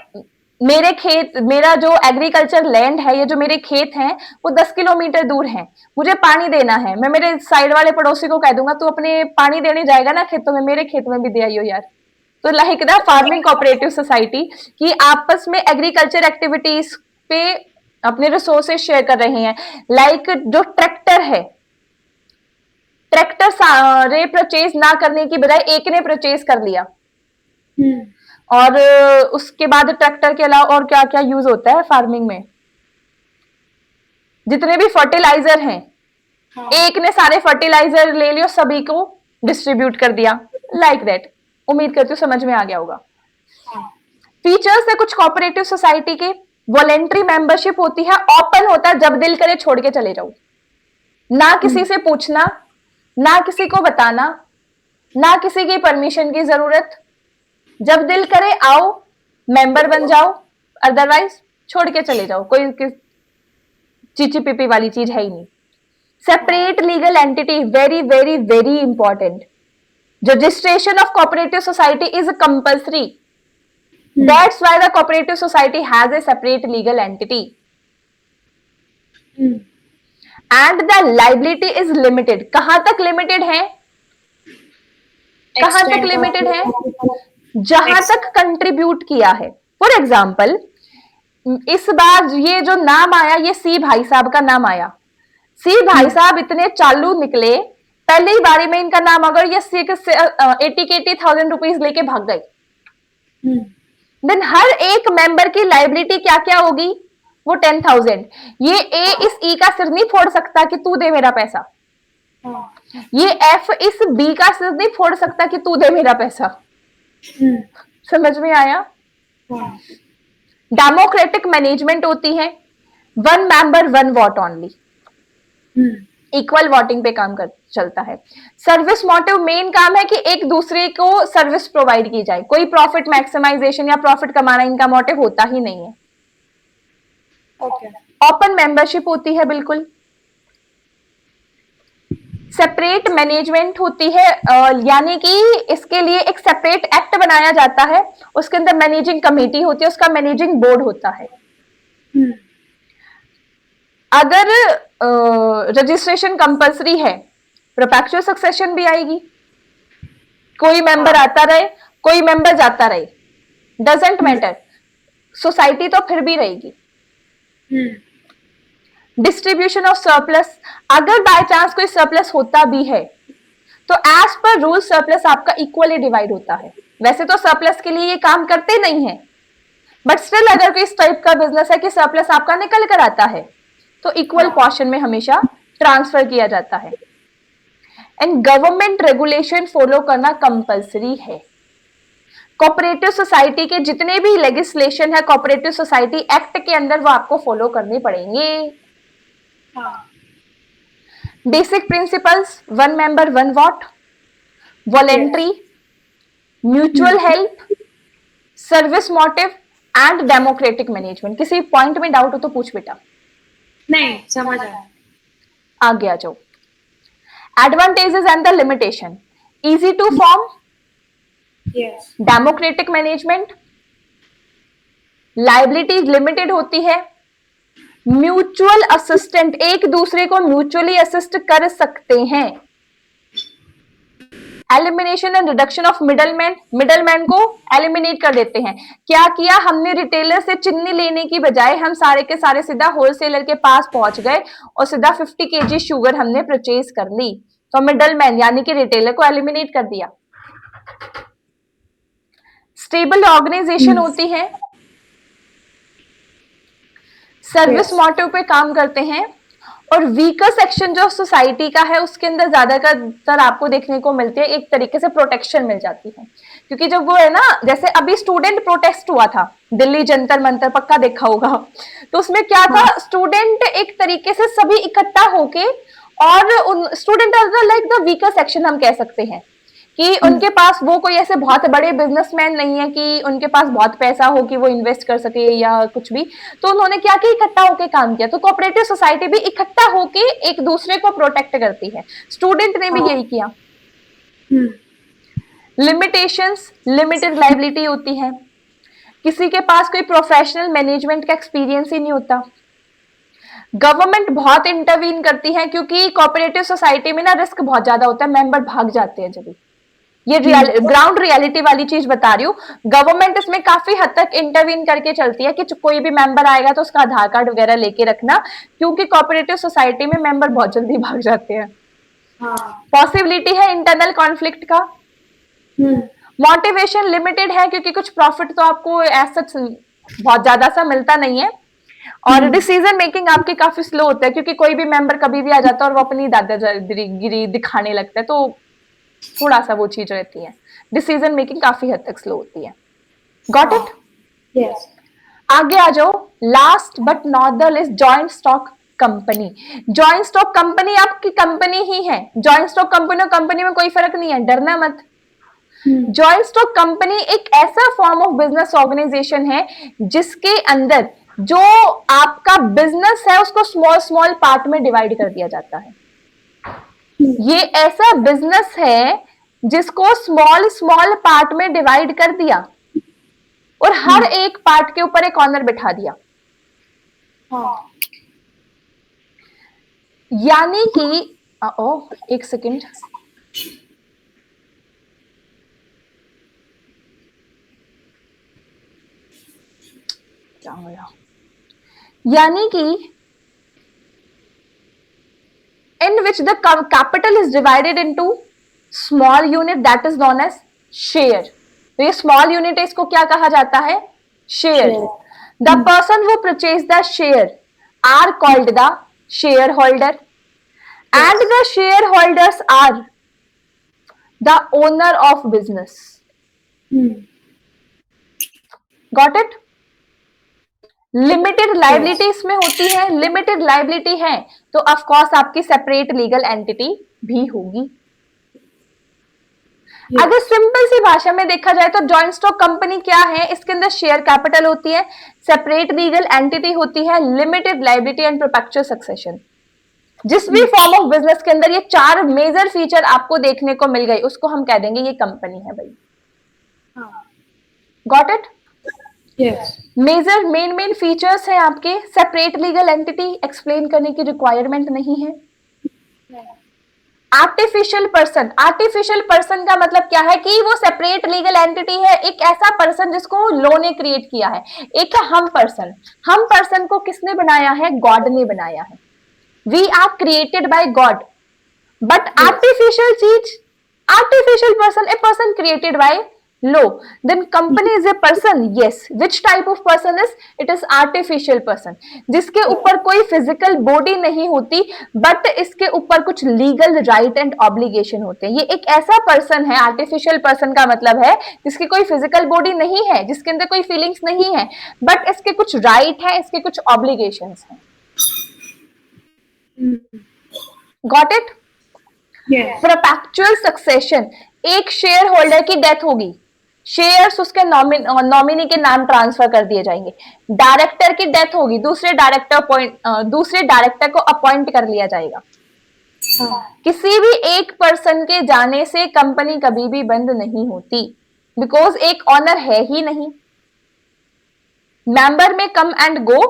मेरा जो एग्रीकल्चर लैंड है, ये जो मेरे खेत हैं वो 10 किलोमीटर दूर है, मुझे पानी देना है, मैं मेरे साइड वाले पड़ोसी को कह दूंगा तू अपने पानी देने जाएगा ना खेतों में, मेरे खेत में भी दे आइयो यार। तो like the farming cooperative society की आपस में एग्रीकल्चर एक्टिविटीज पे अपने रिसोर्सेज शेयर कर रहे हैं। लाइक जो ट्रैक्टर है, ट्रैक्टर सारे परचेज ना करने की बजाय एक ने परचेज कर लिया। और उसके बाद ट्रैक्टर के अलावा और क्या क्या यूज होता है फार्मिंग में, जितने भी फर्टिलाइजर हैं, एक ने सारे फर्टिलाइजर ले लियो, सभी को डिस्ट्रीब्यूट कर दिया। Like that. उम्मीद करती हूँ समझ में आ गया होगा। फीचर्स है कुछ कोऑपरेटिव सोसाइटी के। वॉलेंट्री मेंबरशिप होती है, ओपन होता है, जब दिल करे छोड़ के चले जाओ, ना किसी से पूछना, ना किसी को बताना, ना किसी की परमिशन की जरूरत। जब दिल करे आओ, मेंबर बन जाओ, अदरवाइज छोड़ के चले जाओ। कोई चीची पिपी वाली चीज है ही नहीं। Separate legal entity, very very very important. Registration of cooperative society is compulsory. That's why the cooperative society has a separate legal entity. And the liability is limited. कहां तक लिमिटेड है? कहां तक लिमिटेड है? जहां तक कंट्रीब्यूट किया है। फॉर एग्जाम्पल, इस बार ये जो नाम आया, ये सी भाई साहब का नाम आया। सी भाई साहब इतने चालू निकले, पहले ही बारी में इनका नाम आ गया, ये 80,000 रुपीज लेके भाग गए। देन हर एक मेंबर की लाइबिलिटी क्या क्या होगी? वो 10,000। ये ए इस ई का सिर नहीं फोड़ सकता कि तू दे मेरा पैसा। ये एफ इस बी का सिर नहीं फोड़ सकता कि तू दे मेरा पैसा। समझ में आया? डेमोक्रेटिक मैनेजमेंट होती है। 1 member 1 vote only. Equal voting पे काम कर चलता है। सर्विस मोटिव मेन काम है कि एक दूसरे को सर्विस प्रोवाइड की जाए, कोई प्रॉफिट मैक्सिमाइजेशन या प्रॉफिट कमाना इनका मोटिव होता ही नहीं है। ओके। ओपन मेंबरशिप होती है बिल्कुल। सेपरेट मैनेजमेंट होती है, यानी कि इसके लिए एक सेपरेट एक्ट बनाया जाता है, उसके अंदर मैनेजिंग कमेटी होती है, उसका मैनेजिंग बोर्ड होता है। अगर रजिस्ट्रेशन कंपलसरी है, परपेचुअल सक्सेशन भी आएगी, कोई मेंबर आता रहे कोई मेंबर जाता रहे, डजेंट मैटर, सोसाइटी तो फिर भी रहेगी। डिस्ट्रीब्यूशन ऑफ सरप्लस, अगर बाय चांस कोई सरप्लस होता भी है तो एज पर रूल सरप्लस आपका इक्वली डिवाइड होता है। वैसे तो सरप्लस के लिए ये काम करते नहीं है, बट स्टिल अगर कोई इस टाइप का बिजनेस है कि सरप्लस आपका निकल कर आता है तो इक्वल पोर्शन में हमेशा ट्रांसफर किया जाता है। एंड गवर्नमेंट रेगुलेशन फॉलो करना कंपलसरी है। कोऑपरेटिव सोसाइटी के जितने भी लेजिस्लेशन है कोऑपरेटिव सोसाइटी एक्ट के अंदर वो आपको फॉलो करने पड़ेंगे। Basic principles, 1 member 1 vote, voluntary, mutual help, service motive and democratic management. किसी पॉइंट में डाउट हो तो पूछ बेटा। नहीं समझ आया। आगे आ जाओ। Advantages and the limitation, easy to form, yes. Democratic management, liability limited होती है, म्यूचुअल असिस्टेंट, एक दूसरे को म्यूचुअली असिस्ट कर सकते हैं, elimination and reduction of middleman, middleman को एलिमिनेट कर देते हैं। क्या किया हमने, रिटेलर से चिन्नी लेने की बजाय हम सारे के सारे सीधा होलसेलर के पास पहुंच गए और सीधा 50 kg शुगर हमने परचेज कर ली, तो मिडलमैन यानी कि रिटेलर को एलिमिनेट कर दिया। स्टेबल ऑर्गेनाइजेशन होती है, सर्विस मोटिव पे काम करते हैं, और वीकर सेक्शन जो सोसाइटी का है उसके अंदर ज्यादातर आपको देखने को मिलती है, एक तरीके से प्रोटेक्शन मिल जाती है। क्योंकि जब वो है ना, जैसे अभी स्टूडेंट प्रोटेस्ट हुआ था दिल्ली जंतर मंतर, पक्का देखा होगा, तो उसमें क्या था, स्टूडेंट एक तरीके से सभी इकट्ठा होके, और उन student like the weaker section हम कह सकते हैं कि उनके पास वो कोई ऐसे बहुत बड़े बिजनेसमैन नहीं है कि उनके पास बहुत पैसा हो कि वो इन्वेस्ट कर सके या कुछ भी, तो उन्होंने क्या किया, इकट्ठा होकर काम किया। तो कोऑपरेटिव सोसाइटी भी इकट्ठा होके एक दूसरे को प्रोटेक्ट करती है, स्टूडेंट ने भी यही किया। लिमिटेशंस, लिमिटेड लाइबिलिटी होती है, किसी के पास कोई प्रोफेशनल मैनेजमेंट का एक्सपीरियंस ही नहीं होता। गवर्नमेंट बहुत इंटरवीन करती है क्योंकि कोऑपरेटिव सोसाइटी में ना रिस्क बहुत ज्यादा होता है, मेंबर भाग जाते हैं। जब ये ग्राउंड रियलिटी वाली चीज बता रही हूँ, गवर्नमेंट इसमें काफी हद तक इंटरवीन करके चलती है कि कोई भी मेंबर आएगा तो उसका आधार कार्ड वगैरह लेके रखना, क्योंकि कोऑपरेटिव सोसाइटी में मेंबर बहुत जल्दी भाग जाते हैं। पॉसिबिलिटी है इंटरनल कॉन्फ्लिक्ट का। मोटिवेशन लिमिटेड है क्योंकि कुछ प्रॉफिट तो आपको ऐसा बहुत ज्यादा सा मिलता नहीं है, और डिसीजन मेकिंग आपकी काफी स्लो होता है क्योंकि कोई भी मेंबर कभी भी आ जाता है और वो अपनी दादागिरी दिखाने लगता है, तो थोड़ा सा वो चीज रहती है, डिसीजन मेकिंग काफी हद तक स्लो होती है। Got it? यस। आगे आ जाओ। Last but not the list, joint stock company. Joint stock company आपकी कंपनी ही है, जॉइंट स्टॉक कंपनी और कंपनी में कोई फर्क नहीं है, डरना मत। जॉइंट स्टॉक कंपनी एक ऐसा फॉर्म ऑफ बिजनेस ऑर्गेनाइजेशन है जिसके अंदर जो आपका बिजनेस है उसको स्मॉल स्मॉल पार्ट में डिवाइड कर दिया जाता है। ये ऐसा बिजनेस है जिसको स्मॉल स्मॉल पार्ट में डिवाइड कर दिया और हर एक पार्ट के ऊपर एक ऑनर बिठा दिया। यानी कि एक सेकेंड, क्या हुआ, यानी कि in which the capital is divided into small unit that is known as share। तो ये small unit है, इसको क्या कहा जाता है, share। The person who purchased the share are called the shareholder and the shareholders are the owner of business। Got it? Limited liability इसमें होती है, लिमिटेड लाइबिलिटी है तो ऑफ कोर्स आपकी सेपरेट लीगल एंटिटी भी होगी। अगर सिंपल सी भाषा में देखा जाए तो जॉइंट स्टॉक कंपनी क्या है, इसके अंदर शेयर कैपिटल होती है, सेपरेट लीगल एंटिटी होती है, limited liability and perpetual succession. जिस भी फॉर्म ऑफ बिजनेस के अंदर ये चार मेजर फीचर आपको देखने को मिल गई उसको हम कह देंगे ये कंपनी है भाई। Got it? Yes. Major main features हैं आपके। सेपरेट लीगल एंटिटी एक्सप्लेन करने की रिक्वायरमेंट नहीं है। आर्टिफिशियल पर्सन, आर्टिफिशियल पर्सन का मतलब क्या है कि वो सेपरेट लीगल एंटिटी है, एक ऐसा पर्सन जिसको लॉ ने क्रिएट किया है। एक है हम पर्सन, हम पर्सन को किसने बनाया है? गॉड ने बनाया है। We are created by god. But artificial चीज, artificial person, a person created by law. Then company is a person, yes. Which type of person is? It is artificial person, जिसके ऊपर कोई फिजिकल बॉडी नहीं होती but इसके ऊपर कुछ legal right and obligation होते हैं। ये एक ऐसा पर्सन है, आर्टिफिशियल पर्सन का मतलब है जिसकी कोई फिजिकल बॉडी नहीं है, जिसके अंदर कोई फीलिंग्स नहीं है बट इसके कुछ राइट है, इसके कुछ ऑब्लिगेशंस हैं। Got it? परपेचुअल सक्सेशन, एक शेयर होल्डर की डेथ होगी, शेयर्स उसके नॉमिनी के नाम ट्रांसफर कर दिए जाएंगे। डायरेक्टर की डेथ होगी, दूसरे डायरेक्टर को अपॉइंट कर लिया जाएगा। किसी भी एक पर्सन के जाने से कंपनी कभी भी बंद नहीं होती, बिकॉज एक ऑनर है ही नहीं। मेंबर में come and go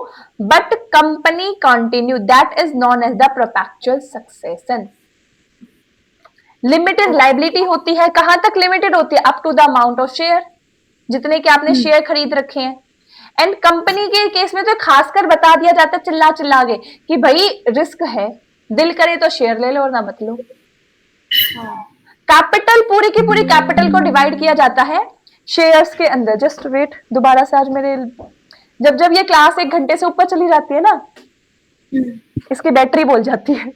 but company continue, that is known as the perpetual succession. Limited liability होती है, कहां तक लिमिटेड होती है? Up to the amount of share, जितने के आपने शेयर खरीद रखे हैं। एंड कंपनी के केस में तो खासकर बता दिया जाता है चिल्ला चिल्ला के कि भाई रिस्क है, दिल करे तो शेयर ले लो और ना मत लो। कैपिटल, पूरी की पूरी कैपिटल को डिवाइड किया जाता है शेयर्स के अंदर। जस्ट वेट, दोबारा से आज मेरे जब ये क्लास 1 घंटे से ऊपर चली जाती है ना, इसकी बैटरी बोल जाती है।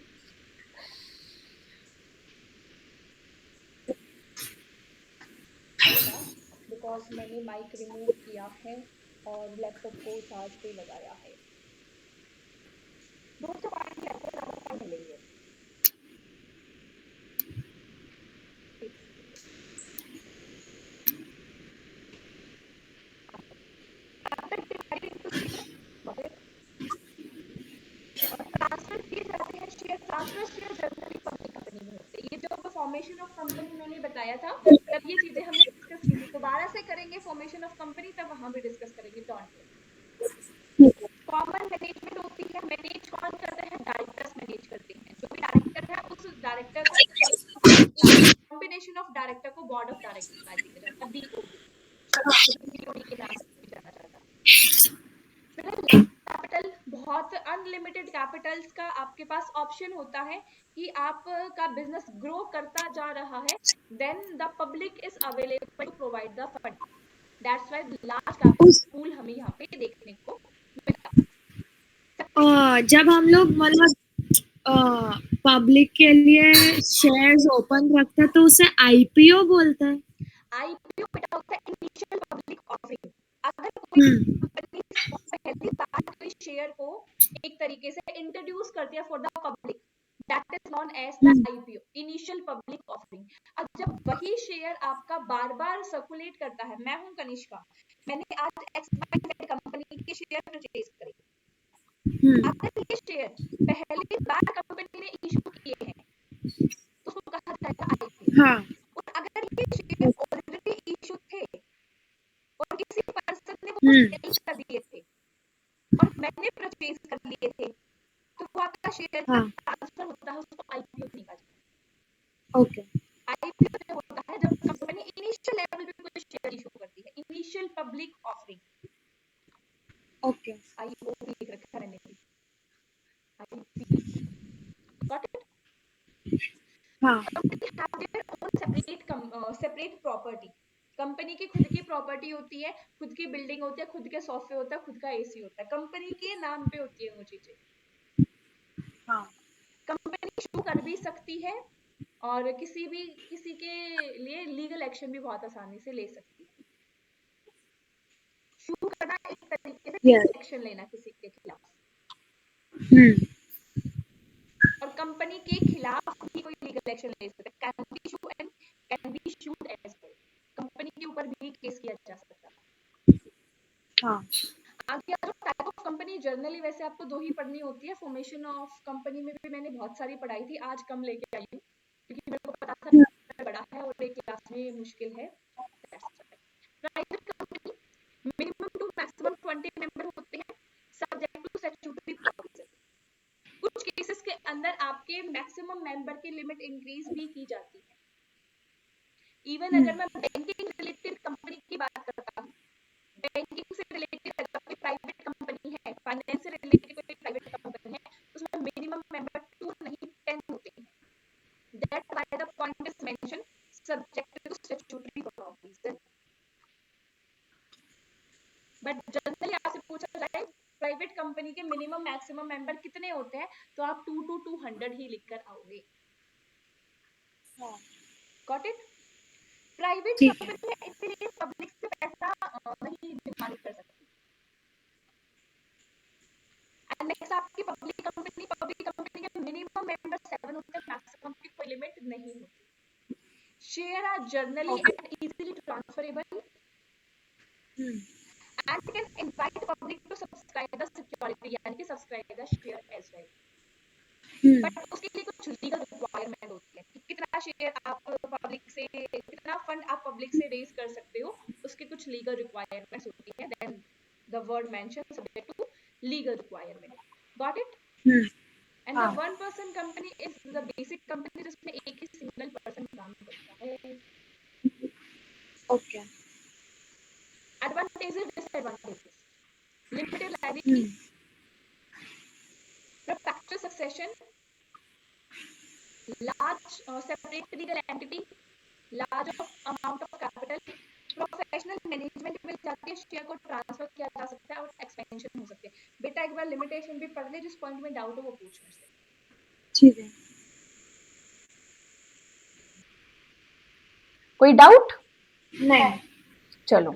बिकॉज मैंने माइक रिमूव किया है और लैपटॉप को चार्ज पे लगाया है। दोस्तों पॉइंट लेते हैं, ज्यादा टाइम लेंगे। ट्रांसफर किए जाते हैं share, transfer share generally public company में होते हैं। ये जो फॉर्मेशन ऑफ कंपनी मैंने बताया था तब ये चीजें हमने डिस्कस की थी, दोबारा से करेंगे फॉर्मेशन ऑफ कंपनी तब वहां भी डिस्कस करेंगे। डोंट कॉमन मैनेजमेंट होती है, मैनेज कौन करते हैं? डायरेक्टर्स मैनेज करते हैं। जो भी डायरेक्टर है उस डायरेक्टर को, कॉम्बिनेशन ऑफ डायरेक्टर को बोर्ड ऑफ डायरेक्टर बना दिया जाता है, बीओडी के नाम से जाना जाता है। कैपिटल, बहुत अनलिमिटेड कैपिटल्स का आपके पास ऑप्शन होता है कि आपका बिजनेस ग्रो करता जा रहा है, then the public is available to provide the fund. That's why large capital pool हमें यहाँ पे देखने को मिलता। जब हम लोग मतलब पब्लिक के लिए शेयर्स ओपन रखते हैं तो उसे आईपीओ बोलते हैं। आईपीओ बेटा होता है इनिशियल पब्लिक ऑफरिंग। अगर कोई कंपनी पहली बार कोई शेयर को एक तरीके से इंट्रोड्यूस करती है for the public, that is known as the IPO, initial public offering. अब जब वही शेयर आपका बार बार सर्कुलेट करता है, मैं हूं कनिष्का, मैंने आज XYZ कंपनी के शेयर परचेज करे, अगर ये शेयर पहली बार कंपनी ने इशू किए हैं तो उसको कहा जाएगा आईपीओ। और अगर ये शेयर ऑलरेडी इशू थे और किसी पर्सन ने वो सेल कर दिए थे और मैंने परचेज कर लिए थे तो वो आपका शेयर ट्रांसफर होता है, उसको आईपीओ नहीं कहा जाता। ओके, आईपीओ जो होता है जब कंपनी इनिशियल लेवल पे कोई शेयर इशू करती है, initial public offering. Okay, IPO भी लिख रखा है मैंने, गॉट इट? हाँ, सेपरेट प्रॉपर्टी, कंपनी की खुद की प्रॉपर्टी होती है, खुद की बिल्डिंग होती है, खुद के सोफे होता है, खुद का एसी होता है, कंपनी के नाम पे होती है वो चीजें। हाँ, कंपनी शुरू कर भी सकती है और किसी के लिए लीगल एक्शन भी बहुत आसानी से ले सकती है। सू करना एक तरीके से Yes. एक्शन लेना किसी के खिलाफ, Hmm. और कंपनी के खिलाफ भी कोई लीगल एक्शन ले सकता है, can be sue and can be sued as well, company के ऊपर भी केस किया जा सकता है। हाँ. आगे आ जाओ, टाइप ऑफ कंपनी। जर्नली वैसे आपको दो ही पढ़नी होती है, फॉर्मेशन ऑफ कंपनी में भी मैंने बहुत सारी पढ़ाई थी, आज कम लेके आई हूँ क्योंकि मेरे को पता था बड़ा है और एक क्लास में मुश्किल है। Private company minimum two maximum 20 member होते हैं, सब्जेक्ट टू स्टैट्यूटरी प्रोविजन। कुछ केसेस के अंदर आपके मैक्सिमम मेंबर की लिमिट इंक्रीज भी की जाती है। इवन अगर मैं बैंकिंग रिलेटेड कंपनी की बात करता हूँ, बैंकिंग से रिलेटेड अगर कोई प्राइवेट कंपनी है, फाइनेंस से रिलेटेड कोई प्राइवेट कंपनी है, उसमें मिनिमम मेंबर 2 नहीं 10 होते हैं। That why the point is mention subject to statutory provision. But generally आपसे पूछा जाए प्राइवेट कंपनी के मिनिमम मैक्सिमम मेंबर कितने होते हैं, तो आप 2 to 200 ही लिखकर आओगे। Got it? प्राइवेट कंपनी है इसलिए पब्लिक से पैसा नहीं डिमांड कर सकती। एंड नेक्स्ट आपकी पब्लिक कंपनी के मिनिमम मेंबर 7 होते हैं, मैक्सिमम की कोई लिमिट नहीं होती। Share are generally and easily transferable and can invite public to subscribe the security यानी कि subscribe the share as well. But उसके लिए कुछ लीगल रिक्वायरमेंट होती है कि कितना शेयर आप पब्लिक से, कितना फंड आप पब्लिक से रेज कर सकते हो, उसके कुछ लीगल रिक्वायरमेंट्स होती है। Then the word mention subject to legal requirement. Got it? And the one person company is the basic company जिसमें एक ही सिंगल पर्सन काम करता है। Okay. Advantages, disadvantages: limited liability, perpetual succession, large separate legal entity, large amount of capital, professional management मिल जाती है, share को transfer किया जा सकता है और एक्सपेंशन हो सकती है। बेटा एक बार लिमिटेशन भी पढ़ ले, जिस पॉइंट में डाउट हो वो पूछ मेरे से। ठीक है। कोई डाउट? नहीं। चलो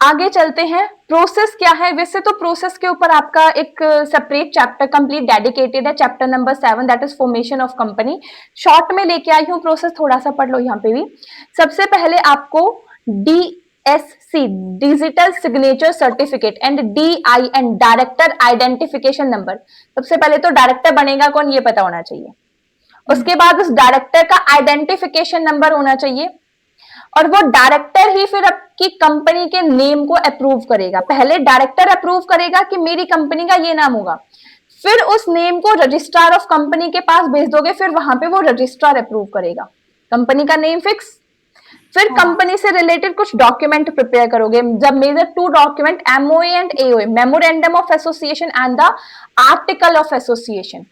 आगे चलते हैं। प्रोसेस क्या है? वैसे तो प्रोसेस के ऊपर आपका एक सेपरेट चैप्टर कंप्लीट डेडिकेटेड है, chapter number 7 that is formation of company. Short में लेके आई हूँ, प्रोसेस थोड़ा सा पढ़ लो यहाँ पे भी। सबसे पहले आपको DSC digital signature certificate and DIN director identification number. सबसे पहले तो डायरेक्टर बनेगा कौन ये पता होना चाहिए, उसके बाद उस डायरेक्टर का आइडेंटिफिकेशन नंबर होना चाहिए, और वो डायरेक्टर ही फिर आपकी कंपनी के नेम को अप्रूव करेगा। पहले डायरेक्टर अप्रूव करेगा कि मेरी कंपनी का ये नाम होगा, फिर उस नेम को रजिस्ट्रार ऑफ कंपनी के पास भेज दोगे, फिर वहां पे वो रजिस्ट्रार अप्रूव करेगा कंपनी का नेम फिक्स। फिर कंपनी से रिलेटेड कुछ डॉक्यूमेंट प्रिपेयर करोगे। जब major 2 document MOA and AOA, memorandum of association and the article of association.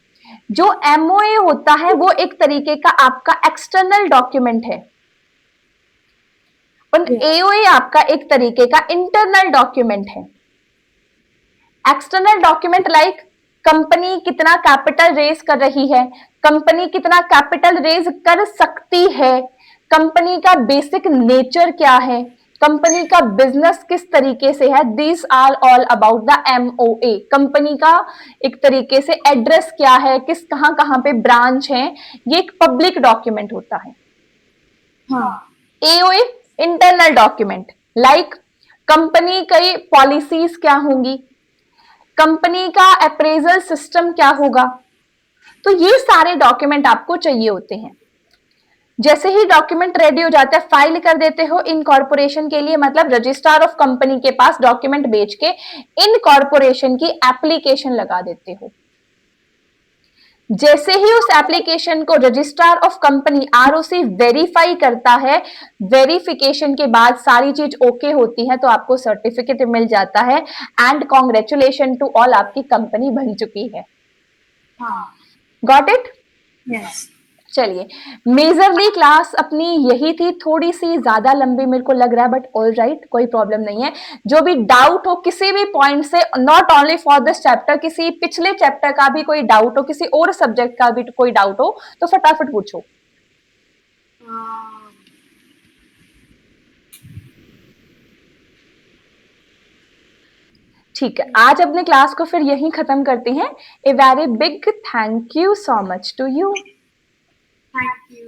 जो MOA होता है वो एक तरीके का आपका एक्सटर्नल डॉक्यूमेंट है, और AOA आपका एक तरीके का इंटरनल डॉक्यूमेंट है। एक्सटर्नल डॉक्यूमेंट लाइक कंपनी कितना कैपिटल रेज कर रही है, कंपनी कितना कैपिटल रेज कर सकती है, कंपनी का बेसिक नेचर क्या है, कंपनी का बिजनेस किस तरीके से है, these are all about the MOA। Company का एक तरीके से एड्रेस क्या है, किस कहां पे ब्रांच है, ये एक पब्लिक डॉक्यूमेंट होता है। AOA internal document like company की पॉलिसीज क्या होंगी, कंपनी का अप्रेजल सिस्टम क्या होगा। तो ये सारे डॉक्यूमेंट आपको चाहिए होते हैं। जैसे ही डॉक्यूमेंट रेडी हो जाता है, फाइल कर देते हो इनकॉर्पोरेशन के लिए, मतलब रजिस्ट्रार ऑफ कंपनी के पास डॉक्यूमेंट भेज के इनकॉर्पोरेशन की एप्लीकेशन लगा देते हो। जैसे ही उस एप्लीकेशन को registrar of company ROC verify करता है, वेरिफिकेशन के बाद सारी चीज ओके होती है तो आपको सर्टिफिकेट मिल जाता है, एंड कॉन्ग्रेचुलेशन टू ऑल, आपकी कंपनी बन चुकी है। Got it? यस। चलिए, मेजरली क्लास अपनी यही थी, थोड़ी सी ज्यादा लंबी मेरे को लग रहा है, बट ऑल राइट, कोई प्रॉब्लम नहीं है। जो भी डाउट हो किसी भी पॉइंट से, not only for this chapter, किसी पिछले चैप्टर का भी कोई डाउट हो, किसी और सब्जेक्ट का भी कोई डाउट हो, तो फटाफट पूछो। ठीक है, आज अपने क्लास को फिर यहीं खत्म करते हैं। A very big thank you so much to you. Thank you.